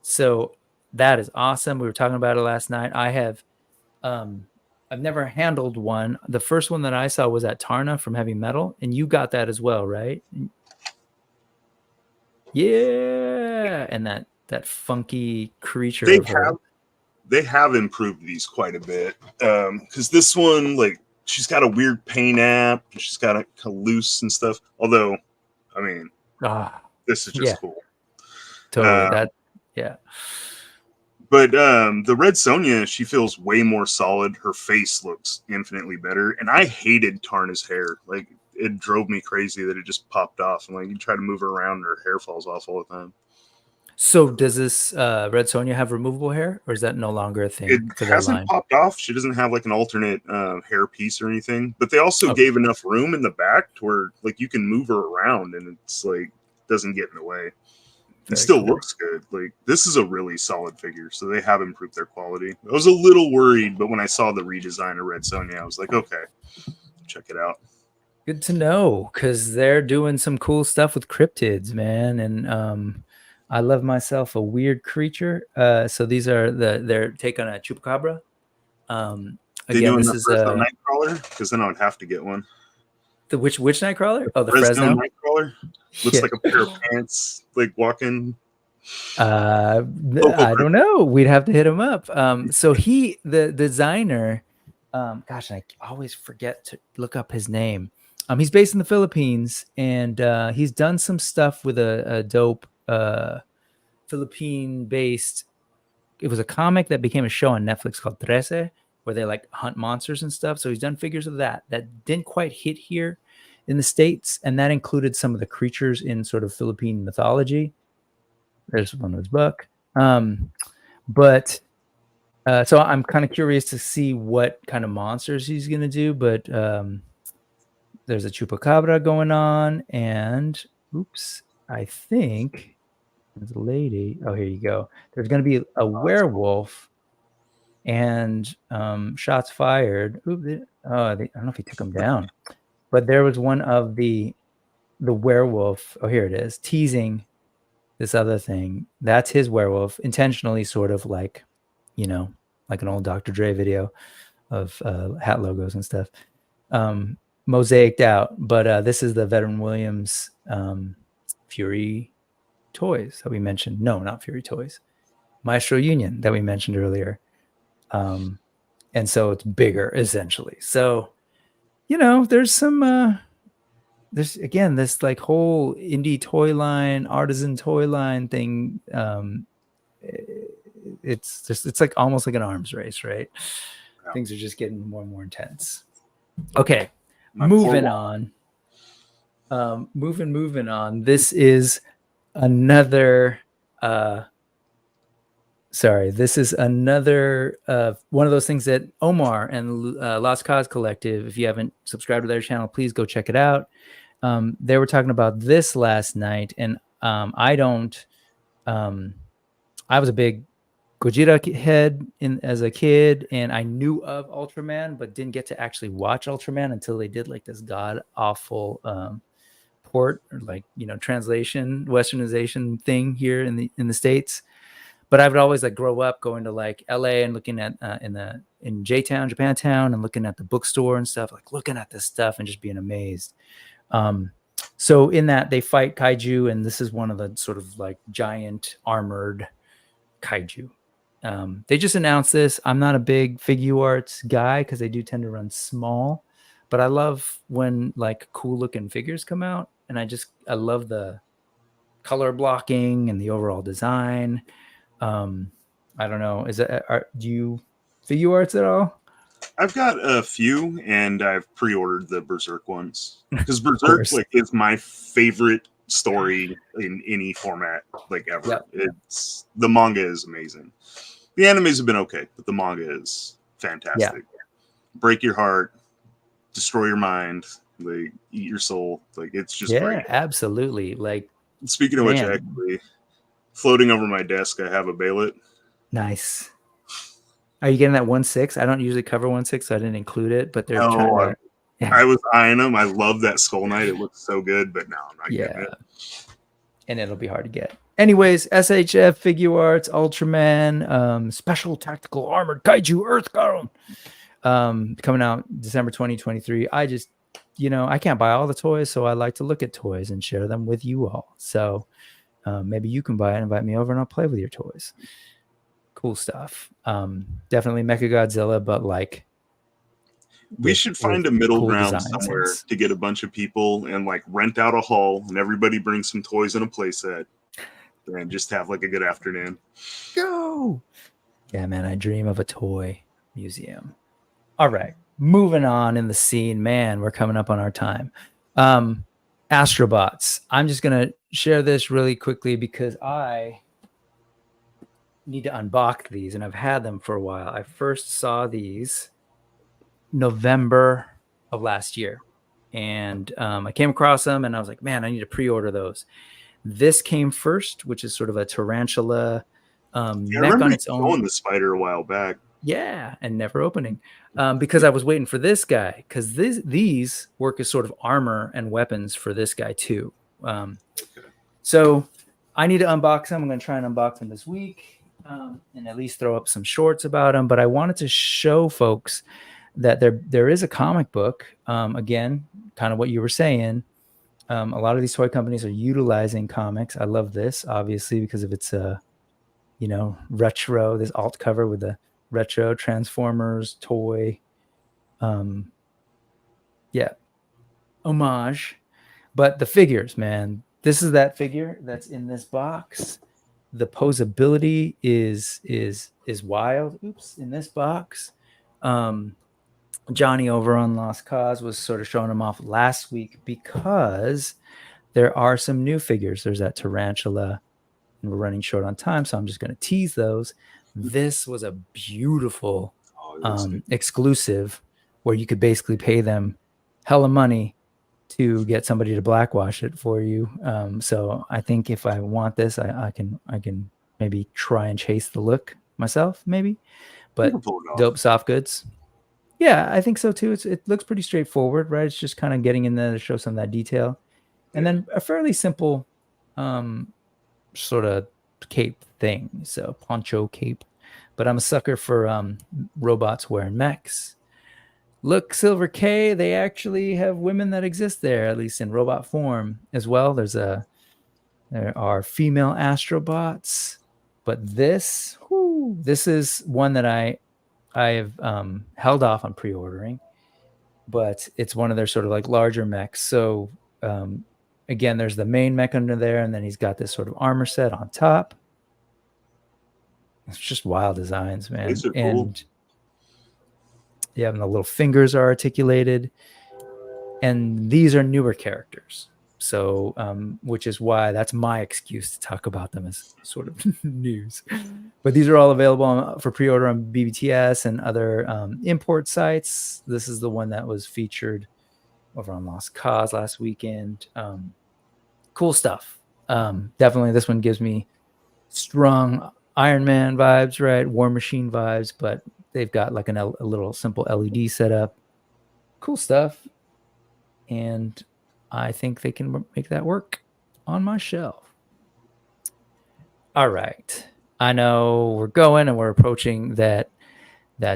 So that is awesome. We were talking about it last night. I have, I've never handled one. The first one that I saw was at Tarna from Heavy Metal, and you got that as well, right? Yeah. And that funky creature They of her. they have improved these quite a bit. Because this one, like, she's got a weird paint app. She's got it kind of loose and stuff. Although, I mean, Ah, this is yeah, just cool. totally. Uh, Yeah. But the Red Sonja, she feels way more solid. Her face looks infinitely better. And I hated Tarna's hair. Like, it drove me crazy that it just popped off. And, like, you try to move her around, her hair falls off all the time. So does this Red Sonja have removable hair, or is that no longer a thing It for their hasn't line? popped off. She doesn't have, like, an alternate hair piece or anything. But they also Okay. gave enough room in the back to where, like, you can move her around and it's, like, doesn't get in the way. It Very still cool. looks good. Like, this is a really solid figure, so they have improved their quality. I was a little worried, but when I saw the redesign of Red Sonja, I was like, okay, check it out. Good to know, because they're doing some cool stuff with cryptids, man. And I love myself a weird creature. So these are their take on a chupacabra. They Again, doing this the is Fresno Nightcrawler? Because then I would have to get one. which Nightcrawler? Oh, the Fresno Fresno. Nightcrawler looks Yeah. like a pair of pants, like walking. I don't know. We'd have to hit him up. So the designer, gosh, I always forget to look up his name. He's based in the Philippines, and he's done some stuff with a dope Philippine-based. It was a comic that became a show on Netflix called 13, where they like hunt monsters and stuff. So he's done figures of that didn't quite hit here in the States, and that included some of the creatures in sort of Philippine mythology. There's one of his book. But so I'm kind of curious to see what kind of monsters he's going to do. But there's a chupacabra going on. And oops, I think there's a lady. Oh, here you go. There's going to be a werewolf and shots fired. I don't know if he took him down. But there was one of the werewolf. Oh, here it is. Teasing this other thing. That's his werewolf, intentionally sort of like, like an old Dr. Dre video of hat logos and stuff, mosaicked out. But this is the Veteran Williams Fury toys that we mentioned. No, not Fury toys. Maestro Union that we mentioned earlier. And so it's bigger, essentially. So, there's some... there's again this like whole indie toy line, artisan toy line thing. It's like almost like an arms race, right? Yeah. Things are just getting more and more intense. Okay, Moving on. Moving on. This is another. This is another one of those things that Omar and Lost Cause Collective. If you haven't subscribed to their channel, please go check it out. They were talking about this last night, and I was a big Gojira head as a kid, and I knew of Ultraman, but didn't get to actually watch Ultraman until they did like this god awful port or like translation westernization thing here in the States. But I would always like grow up going to like LA and looking at in J-Town, Japantown, and looking at the bookstore and stuff, like looking at this stuff and just being amazed. So in that they fight kaiju, and this is one of the sort of like giant armored kaiju. They just announced this. I'm not a big figure arts guy because they do tend to run small, but I love when like cool looking figures come out, and I love the color blocking and the overall design. I don't know. Do you figure arts at all? I've got a few, and I've pre-ordered the Berserk ones because Berserk is my favorite story in any format like ever. Yep. It's the manga is amazing. The animes have been okay, but the manga is fantastic. Yeah. Break your heart, destroy your mind, like eat your soul. Like it's just great. Absolutely. Like speaking of which, actually, floating over my desk, I have a Bailet. Nice. Are you getting that 1/6? I don't usually cover 1/6, so I didn't include it. But they're trying to. I was eyeing them. I love that Skull Knight. It looks so good, but no, I'm not getting it. And it'll be hard to get. Anyways, SHF Figure Arts, Ultraman, Special Tactical Armored Kaiju Earthbound, coming out December 2023. I just, I can't buy all the toys, so I like to look at toys and share them with you all. So maybe you can buy it and invite me over and I'll play with your toys. Cool stuff. Definitely Mechagodzilla, but like we should find a middle cool ground designs somewhere and- to get a bunch of people and like rent out a hall and everybody bring some toys and a playset and just have like a good afternoon. Go. Yeah, man, I dream of a toy museum. All right, moving on in the scene. Man, we're coming up on our time. Astrobots. I'm just gonna share this really quickly because I need to unbox these, and I've had them for a while. I first saw these November of last year, and I came across them, and I was like, man, I need to pre-order those. This came first, which is sort of a tarantula neck on its own. Showing the spider a while back. Yeah, and never opening because I was waiting for this guy because these work as sort of armor and weapons for this guy too. So I need to unbox them. I'm going to try and unbox them this week and at least throw up some shorts about them. But I wanted to show folks that there is a comic book. Again, kind of what you were saying. A lot of these toy companies are utilizing comics. I love this, obviously, because of its retro, this alt cover with the retro Transformers toy homage. But the figures, man, this is that figure that's in this box. The posability is wild. Oops, in this box. Johnny over on Lost Cause was sort of showing them off last week because there are some new figures. There's that tarantula, and we're running short on time, so I'm just going to tease those. This was a beautiful exclusive where you could basically pay them hella money to get somebody to blackwash it for you. So I think if I want this, I can maybe try and chase the look myself, maybe. But dope soft goods. Yeah, I think so too. It looks pretty straightforward, right? It's just kind of getting in there to show some of that detail. And then a fairly simple sort of cape thing. So poncho cape. But I'm a sucker for robots wearing mechs. Look, Silver K, they actually have women that exist there, at least in robot form as well. There are female astrobots. But this is one that I have held off on pre-ordering, but it's one of their sort of like larger mechs. So again, there's the main mech under there, and then he's got this sort of armor set on top. It's just wild designs, man. These are cool. And yeah, and the little fingers are articulated, and these are newer characters. So, which is why that's my excuse to talk about them as sort of news. But these are all available for pre-order on BBTS and other import sites. This is the one that was featured over on Lost Cause last weekend. Cool stuff. Definitely, this one gives me strong Iron Man vibes, right? War Machine vibes, but they've got like a little simple LED setup. Cool stuff. And I think they can make that work on my shelf. All right. I know we're going and we're approaching that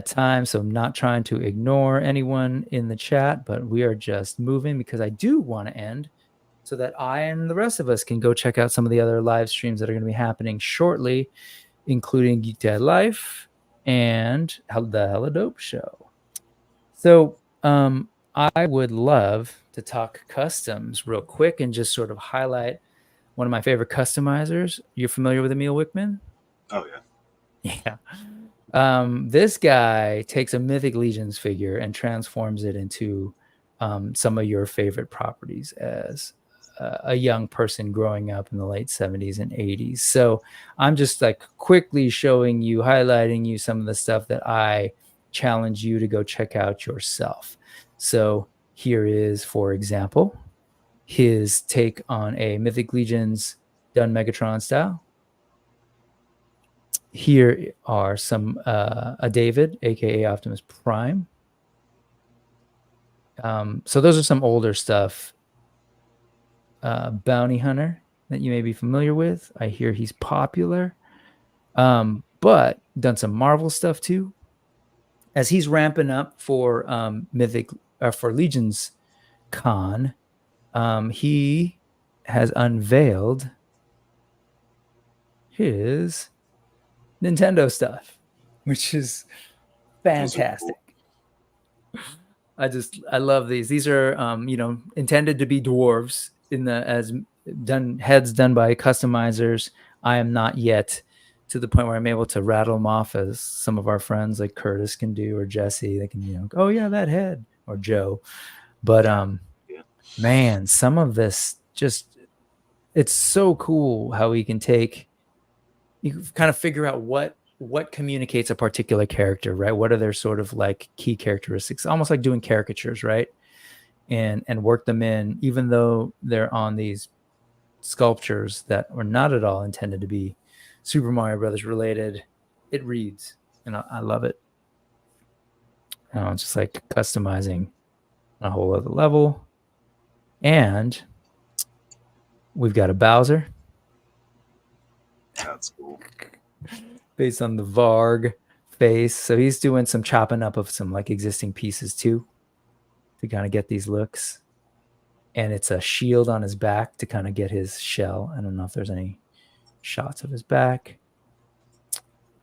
time, so I'm not trying to ignore anyone in the chat, but we are just moving because I do want to end so that I and the rest of us can go check out some of the other live streams that are going to be happening shortly, including Geek Dad Life and the Hella Dope Show. So I would love to talk customs real quick and just sort of highlight one of my favorite customizers. You're familiar with Emil Wickman? Oh, yeah. Yeah. This guy takes a Mythic Legions figure and transforms it into some of your favorite properties as a young person growing up in the late 70s and 80s. So I'm just like quickly highlighting you some of the stuff that I challenge you to go check out yourself. So here is, for example, his take on a Mythic Legions done Megatron style. Here are some a David, aka Optimus Prime. So those are some older stuff. Bounty Hunter that you may be familiar with. I hear he's popular, but done some Marvel stuff too. As he's ramping up for for Legions Con, he has unveiled his Nintendo stuff, which is fantastic. I love these. These are intended to be dwarves heads done by customizers. I am not yet to the point where I'm able to rattle them off as some of our friends like Curtis can do, or Jesse. They can, oh yeah, that head, or Joe. But man, some of this it's so cool how we can you kind of figure out what communicates a particular character, right? What are their sort of like key characteristics, almost like doing caricatures, right? And work them in, even though they're on these sculptures that were not at all intended to be Super Mario Brothers related. It reads, and I love it. It's just like customizing a whole other level. And we've got a Bowser. That's cool. Based on the Varg face. So he's doing some chopping up of some like existing pieces too, to kind of get these looks. And it's a shield on his back to kind of get his shell. I don't know if there's any shots of his back.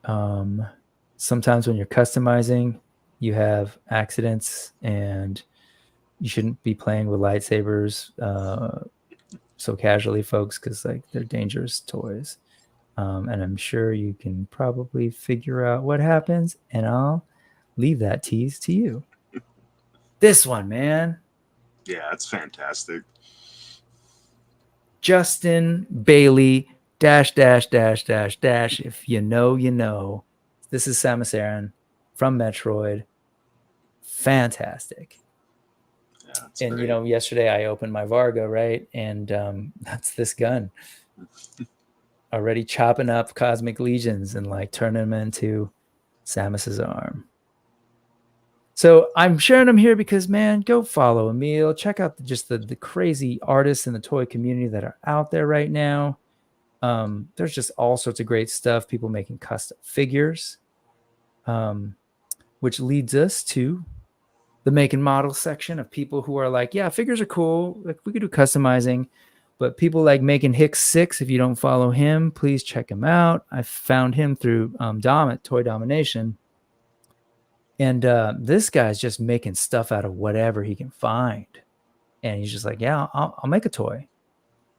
Sometimes when you're customizing, you have accidents, and you shouldn't be playing with lightsabers so casually, folks, because like they're dangerous toys. And I'm sure you can probably figure out what happens, and I'll leave that tease to you. This one, man. Yeah, it's fantastic. Justin Bailey -- if you know, you know. This is Samus Aran from Metroid. Fantastic. Yeah, and great. Yesterday I opened my Varga, right? And that's this gun. Already chopping up cosmic legions and like turning them into Samus's arm. So I'm sharing them here because, man, go follow Emil. Check out just the crazy artists in the toy community that are out there right now. There's just all sorts of great stuff. People making custom figures, which leads us to the make and model section of people who are like, yeah, figures are cool. Like we could do customizing, but people like making Hicks 6. If you don't follow him, please check him out. I found him through Dom at Toy Domination. And this guy's just making stuff out of whatever he can find. And he's just like, yeah, I'll make a toy.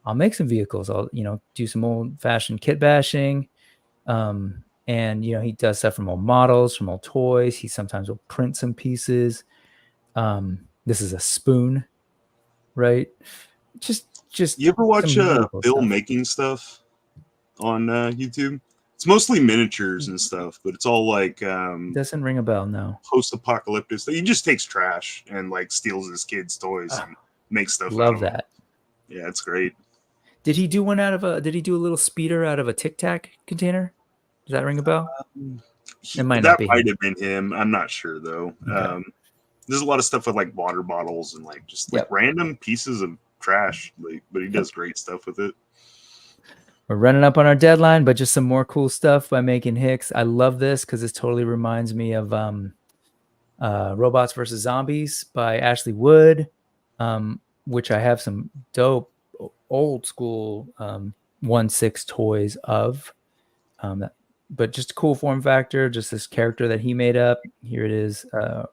I'll make some vehicles. I'll, do some old fashioned kit bashing. And, he does stuff from old models, from old toys. He sometimes will print some pieces. This is a spoon, right? Just. You ever watch Bill making stuff on YouTube? It's mostly miniatures and stuff, but it's all like doesn't ring a bell, no. Post-apocalyptic. He just takes trash and like steals his kids' toys and makes stuff. Love that. Yeah, it's great. Did he do one did he do a little speeder out of a Tic Tac container? Does that ring a bell? It might have been him. I'm not sure though. Okay. There's a lot of stuff with like water bottles and like just like random pieces of trash, but he does great stuff with it. We're running up on our deadline, but just some more cool stuff by making Hicks. I love this because this totally reminds me of Robots vs. Zombies by Ashley Wood, which I have some dope old school 1/6 toys of. But just a cool form factor, just this character that he made up. Here it is. I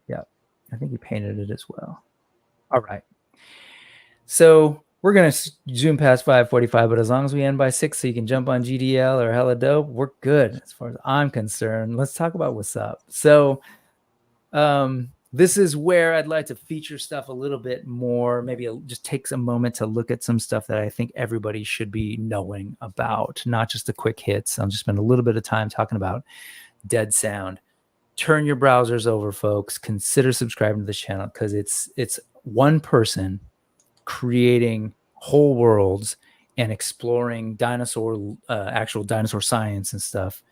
think he painted it as well. All right. So we're going to zoom past 5:45, but as long as we end by 6 so you can jump on GDL or Hella Dope, we're good as far as I'm concerned. Let's talk about what's up. So this is where I'd like to feature stuff a little bit more. Maybe just takes a moment to look at some stuff that I think everybody should be knowing about, not just the quick hits. I'll just spend a little bit of time talking about Dead Sound. Turn your browsers over, folks. Consider subscribing to this channel because it's one person creating whole worlds and exploring actual dinosaur science and stuff,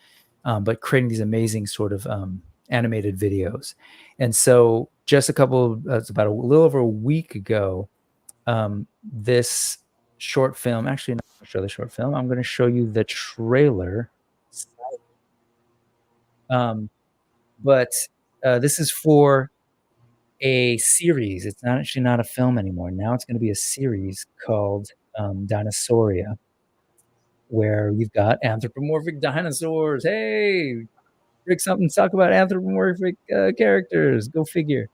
but creating these amazing sort of animated videos. And so just it's about a little over a week ago, this short film, actually not going to show the short film, I'm going to show you the trailer. But this is for a series. It's not a film anymore. Now it's going to be a series called Dinosauria. where you've got anthropomorphic dinosaurs. Hey, Rick, something to talk about anthropomorphic characters. Go figure.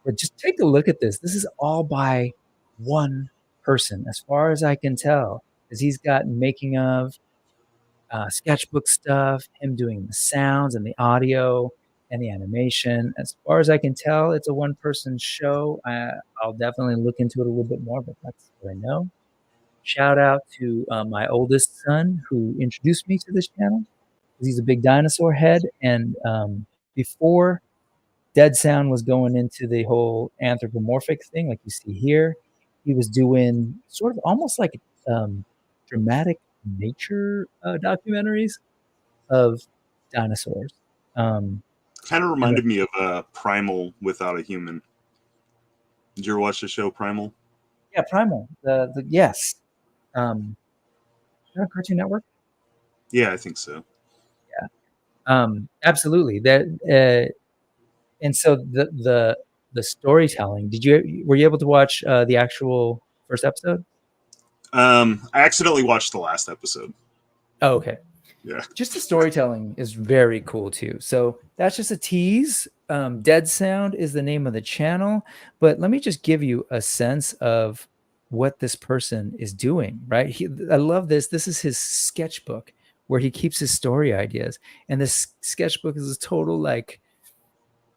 But just take a look at this. This is all by one person, as far as I can tell, because he's got making of sketchbook stuff, him doing the sounds and the audio and the animation. As far as I can tell, it's a one-person show. I'll definitely look into it a little bit more, but that's what I know. Shout out to my oldest son who introduced me to this channel because he's a big dinosaur head. And before Dead Sound was going into the whole anthropomorphic thing, like you see here, he was doing sort of almost like dramatic nature documentaries of dinosaurs. Kind of reminded me of Primal without a human. Did you ever watch the show Primal? Yeah, Primal. The yes. Is that a Cartoon Network? Yeah, I think so. Absolutely. And so the storytelling. Were you able to watch the actual first episode? I accidentally watched the last episode. Oh, okay. Yeah. Just the storytelling is very cool too. So that's just a tease. Dead Sound is the name of the channel, but let me just give you a sense of what this person is doing, right? I love this. This is his sketchbook where he keeps his story ideas. And this sketchbook is a total like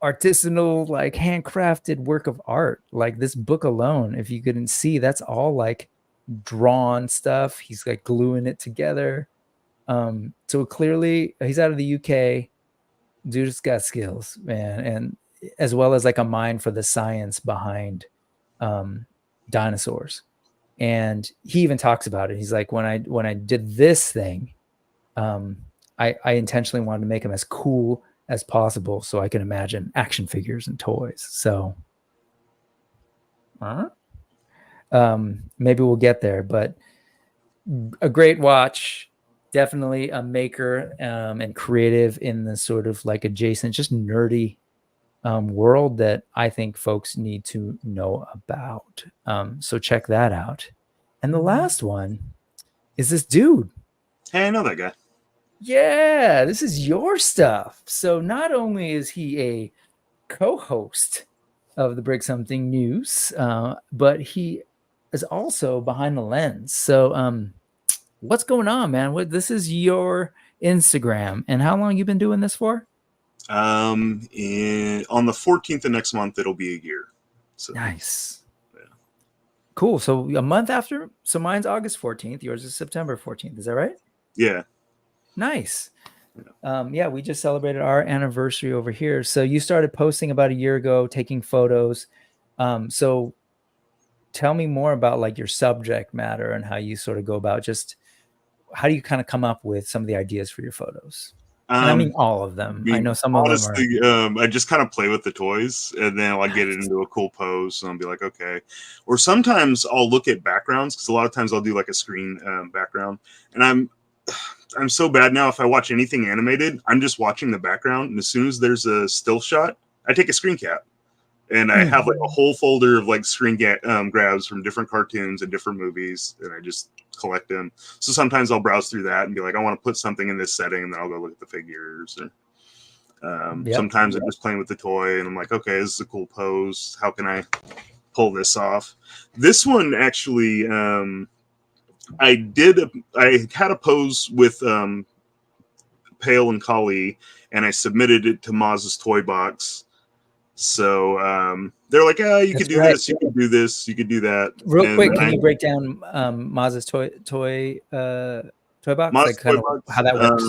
artisanal, like handcrafted work of art. Like this book alone, if you couldn't see, that's all like drawn stuff. He's like gluing it together. So clearly he's out of the UK. Dude's got skills, man, and as well as like a mind for the science behind dinosaurs. And he even talks about it. He's like, when I did this thing, I intentionally wanted to make them as cool as possible so I can imagine action figures and toys. So maybe we'll get there, but a great watch. Definitely a maker and creative in the sort of like adjacent, just nerdy world that I think folks need to know about. So check that out. And the last one is this dude. Hey, I know that guy. Yeah, this is your stuff. So not only is he a co-host of the Break Something News, but he is also behind the lens. So what's going on, man? This is your Instagram, and how long you been doing this for? On the 14th of next month, it'll be a year. So Nice. Yeah. Cool. So a month after. So mine's August 14th. Yours is September 14th. Is that right? Yeah. Nice. Yeah, we just celebrated our anniversary over here. So you started posting about a year ago, taking photos. So tell me more about like your subject matter and how you sort of go about just how do you kind of come up with some of the ideas for your photos? And I mean all of them. I know some honestly, of them are. I just kind of play with the toys, and then I'll get it into a cool pose, and I'll be like, okay. Or sometimes I'll look at backgrounds because a lot of times I'll do like a screen background, and I'm so bad now. If I watch anything animated, I'm just watching the background, and as soon as there's a still shot, I take a screen cap. And I have like a whole folder of like screen grabs from different cartoons and different movies, and I just collect them. So sometimes I'll browse through that and be like, I want to put something in this setting, and then I'll go look at the figures. Or sometimes I'm just playing with the toy, and I'm like, okay, this is a cool pose. How can I pull this off? This one actually, I had a pose with Pale and Kali, and I submitted it to Maz's Toy Box. So they're like, you could do this, you could do this, you could do that. Real quick, can you break down Maz's toy box? Like kind of how that works?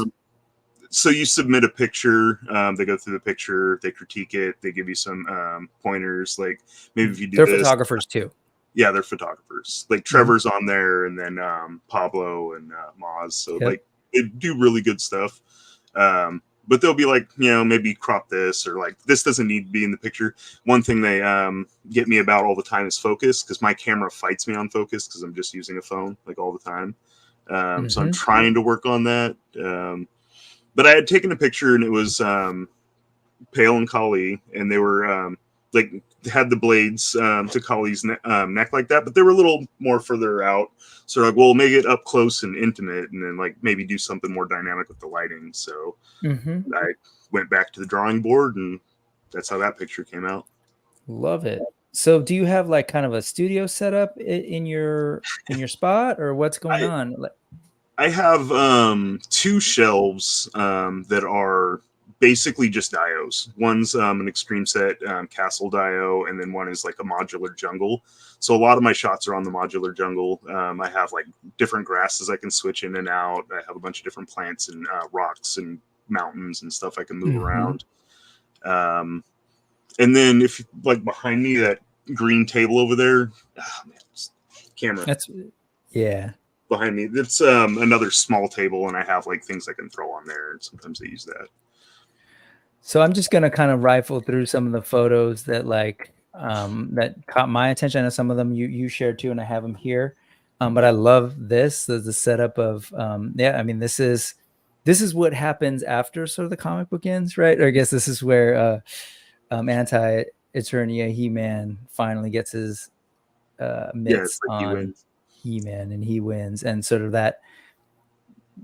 So you submit a picture, they go through the picture, they critique it, they give you some pointers. Like maybe if you do they're photographers too. Yeah, they're photographers. Like Trevor's on there, and then Pablo and Maz. So like they do really good stuff. But they'll be like, maybe crop this, or like this doesn't need to be in the picture. One thing they get me about all the time is focus, because my camera fights me on focus because I'm just using a phone like all the time. So I'm trying to work on that. But I had taken a picture, and it was Pale and Kali, and they were like had the blades to Collie's neck like that, but they were a little more further out. So like, we'll make it up close and intimate, and then like maybe do something more dynamic with the lighting. So I went back to the drawing board, and that's how that picture came out. Love it. So do you have like kind of a studio setup in your spot, or what's going on? I have 2 shelves that are basically just dios. One's an extreme set castle dio, and then one is like a modular jungle. So a lot of my shots are on the modular jungle. I have like different grasses I can switch in and out. I have a bunch of different plants and rocks and mountains and stuff I can move around. And then if like behind me, that green table over there, camera. That's Behind me, it's another small table, and I have like things I can throw on there, and sometimes I use that. So I'm just gonna kind of rifle through some of the photos that like that caught my attention. I know some of them you shared too, and I have them here. But I love this. The setup of I mean, this is what happens after sort of the comic book ends, right? Or I guess this is where anti-Eternia He-Man finally gets his mitts on He-Man, and he wins, and sort of that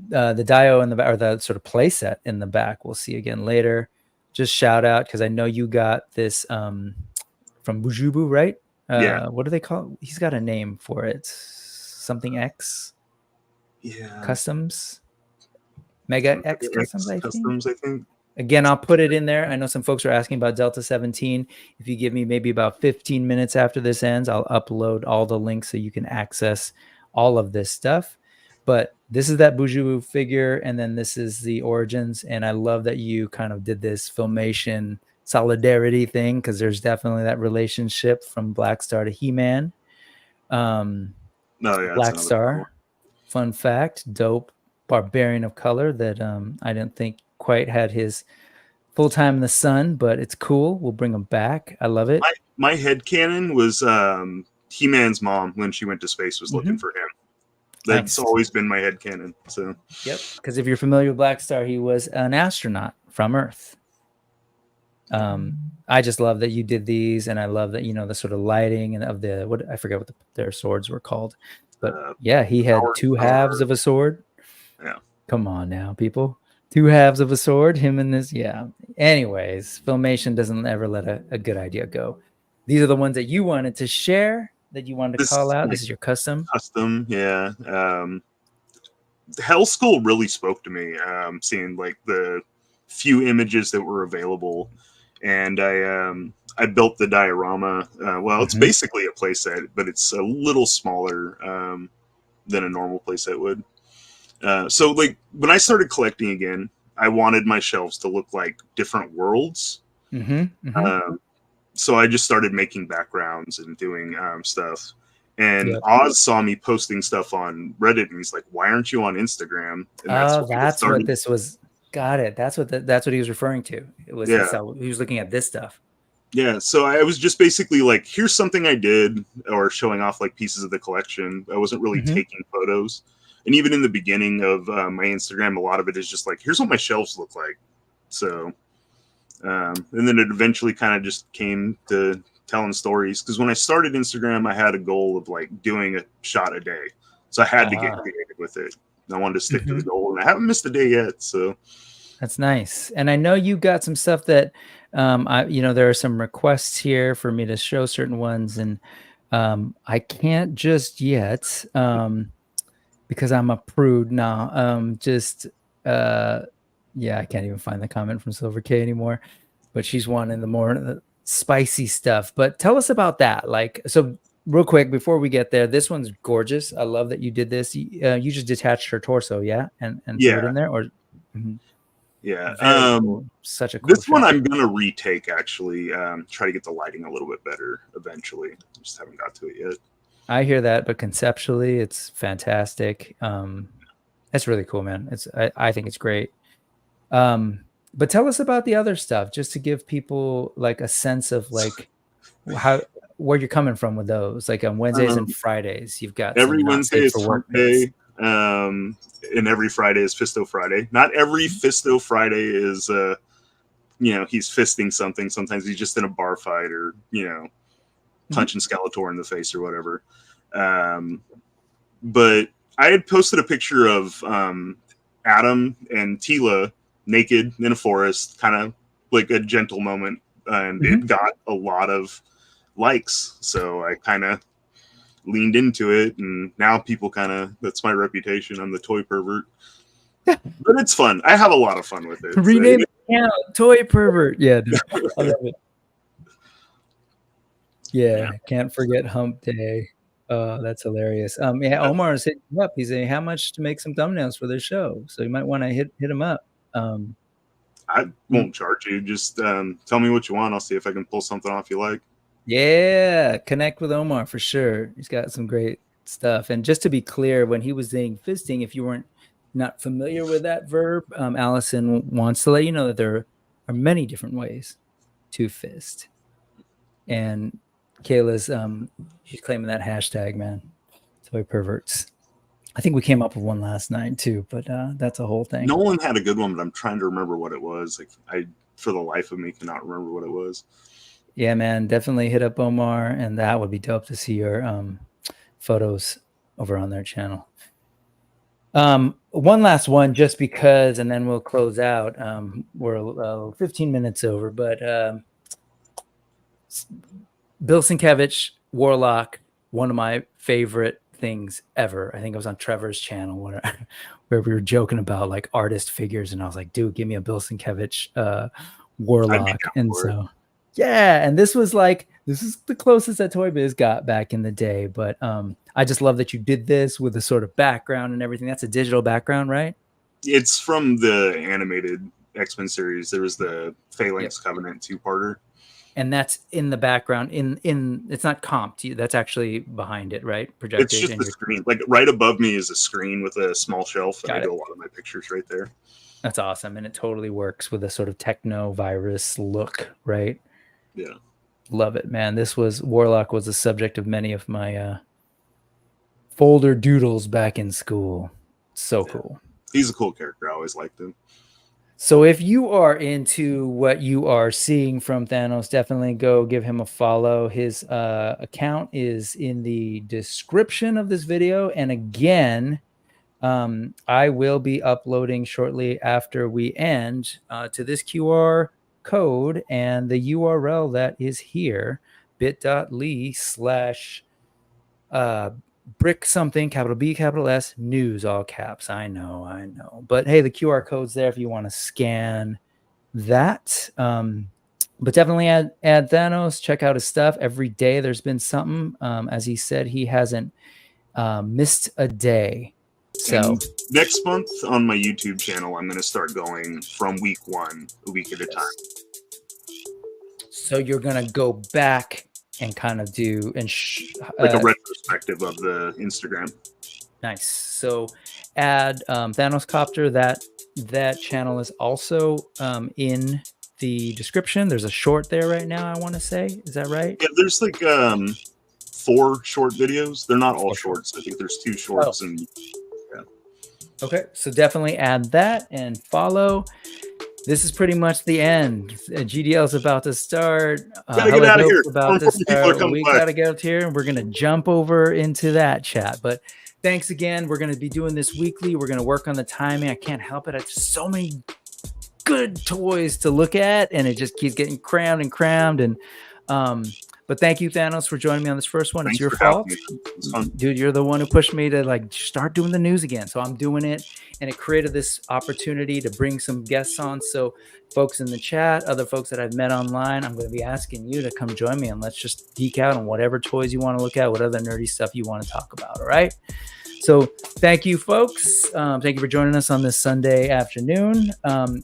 the dio in the back, or the sort of play set in the back, we'll see again later. Just shout out because I know you got this from Bujubu, right? What do they call it? He's got a name for it. Something X. Yeah. Customs. Mega X Customs, I think. Again, I'll put it in there. I know some folks are asking about Delta 17. If you give me maybe about 15 minutes after this ends, I'll upload all the links so you can access all of this stuff. But this is that Bujubu figure, and then this is the origins. And I love that you kind of did this Filmation solidarity thing, because there's definitely that relationship from Black Star to He-Man. Black Star, fun fact, dope barbarian of color that I didn't think quite had his full time in the sun, but it's cool. We'll bring him back. I love it. My headcanon was He-Man's mom, when she went to space, was looking for him. That's always been my headcanon. So yep, because if you're familiar with Black Star, he was an astronaut from Earth. I just love that you did these, and I love that, you know, the sort of lighting and of the, what I forget what their swords were called, but yeah, he had two halves of a sword. Yeah, come on now, people. 2 halves of a sword, him and this. Yeah. Anyways, Filmation doesn't ever let a good idea go. These are the ones that you wanted to share, that you wanted to call out. This is your custom. Yeah. Hell Skull really spoke to me, seeing like the few images that were available, and I built the diorama. Well, it's basically a playset, but it's a little smaller than a normal playset would. So like when I started collecting again, I wanted my shelves to look like different worlds. So I just started making backgrounds and doing stuff. And Oz saw me posting stuff on Reddit, and he's like, "Why aren't you on Instagram?" And that's what this was. Got it. That's what he was referring to. It was he was looking at this stuff. Yeah, so I was just basically like, here's something I did, or showing off like pieces of the collection. I wasn't really taking photos. And even in the beginning of my Instagram, a lot of it is just like, here's what my shelves look like. So, and then it eventually kind of just came to telling stories. Because when I started Instagram, I had a goal of like doing a shot a day. So I had to get creative with it. I wanted to stick to the goal, and I haven't missed a day yet. So that's nice. And I know you got some stuff that, there are some requests here for me to show certain ones, and I can't just yet. Because I'm a prude now. I can't even find the comment from Silver K anymore, but she's wanting the more spicy stuff. But tell us about that. Like, so real quick before we get there, this one's gorgeous. I love that you did this. You just detached her torso, and threw it in there, or yeah. Cool. Such a cool this shot. one I'm gonna retake actually. Try to get the lighting a little bit better eventually. Just haven't got to it yet. I hear that, but conceptually, it's fantastic. It's really cool, man. I think it's great. But tell us about the other stuff, just to give people like a sense of like where you're coming from with those. Like on Wednesdays and Fridays, you've got every Wednesday is Hump Day, and every Friday is Fisto Friday. Not every Fisto Friday is he's fisting something. Sometimes he's just in a bar fight or, punching Skeletor in the face or whatever. But I had posted a picture of Adam and Tila naked in a forest, kind of like a gentle moment, and it got a lot of likes. So I kind of leaned into it, and now people that's my reputation. I'm the toy pervert. But it's fun. I have a lot of fun with it. Rename it Toy Pervert. Yeah, dude. I love it. Yeah, can't forget Hump Day. That's hilarious. Yeah, Omar is hitting him up. He's saying how much to make some thumbnails for their show. So you might want to hit him up. I won't charge you. Just tell me what you want. I'll see if I can pull something off you like. Yeah, connect with Omar for sure. He's got some great stuff. And just to be clear, when he was saying fisting, if you weren't not familiar with that verb, Allison wants to let you know that there are many different ways to fist. And Kayla's she's claiming that hashtag, man. Toy perverts. I think we came up with one last night too, but that's a whole thing. Nolan had a good one, but I'm trying to remember what it was. Like I, for the life of me, cannot remember what it was. Yeah, man, definitely hit up Omar, and that would be dope to see your photos over on their channel. One last one, just because, and then we'll close out. We're 15 minutes over, but Bill Sienkiewicz, Warlock, one of my favorite things ever. I think it was on Trevor's channel where we were joking about like artist figures, and I was like, dude, give me a Bill Sienkiewicz Warlock. And so yeah, and this is the closest that Toy Biz got back in the day. But I just love that you did this with the sort of background and everything. That's a digital background, right? It's from the animated X-Men series. There was the Phalanx Covenant 2-parter. And that's in the background. In it's not comped. That's actually behind it, right? Projected. It's just the screen. Like right above me is a screen with a small shelf, and I do a lot of my pictures right there. That's awesome, and it totally works with a sort of techno virus look, right? Yeah, love it, man. Warlock was the subject of many of my folder doodles back in school. So cool. He's a cool character. I always liked him. So if you are into what you are seeing from Thanos, definitely go give him a follow. His account is in the description of this video. And again, I will be uploading shortly after we end to this QR code and the URL that is here, bit.ly/ brick something, capital B, capital S, news, all caps. I know. But hey, the QR code's there if you want to scan that. But definitely add Thanos. Check out his stuff. Every day there's been something. As he said, he hasn't missed a day. So and next month on my YouTube channel, I'm going to start going from week 1, a week at a time. So you're going to go back and kind of do like a retrospective of the Instagram. Nice. So add Thanos Copter. That channel is also in the description. There's a short there right now, I want to say. Is that right? Yeah, there's like 4 short videos. They're not all shorts. I think there's 2 shorts. And yeah. Okay, so definitely add that and follow. This is pretty much the end. GDL is about to start. Gotta get out of here. About to start. We got to get out here, and we're going to jump over into that chat. But thanks again. We're going to be doing this weekly. We're going to work on the timing. I can't help it. I have so many good toys to look at, and it just keeps getting crammed. And but thank you, Thanos, for joining me on this first one. It's your fault. Dude, you're the one who pushed me to like start doing the news again. So I'm doing it. And it created this opportunity to bring some guests on. So folks in the chat, other folks that I've met online, I'm going to be asking you to come join me and let's just geek out on whatever toys you want to look at, what other nerdy stuff you want to talk about. All right. So thank you, folks. Thank you for joining us on this Sunday afternoon.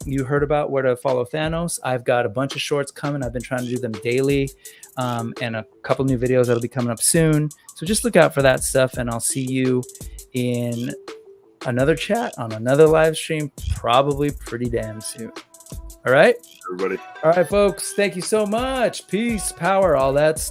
You heard about where to follow Thanos. I've got a bunch of shorts coming. I've been trying to do them daily and a couple new videos that'll be coming up soon. So just look out for that stuff, and I'll see you in another chat on another live stream, probably pretty damn soon. All right, everybody. All right, folks. Thank you so much. Peace, power, all that stuff.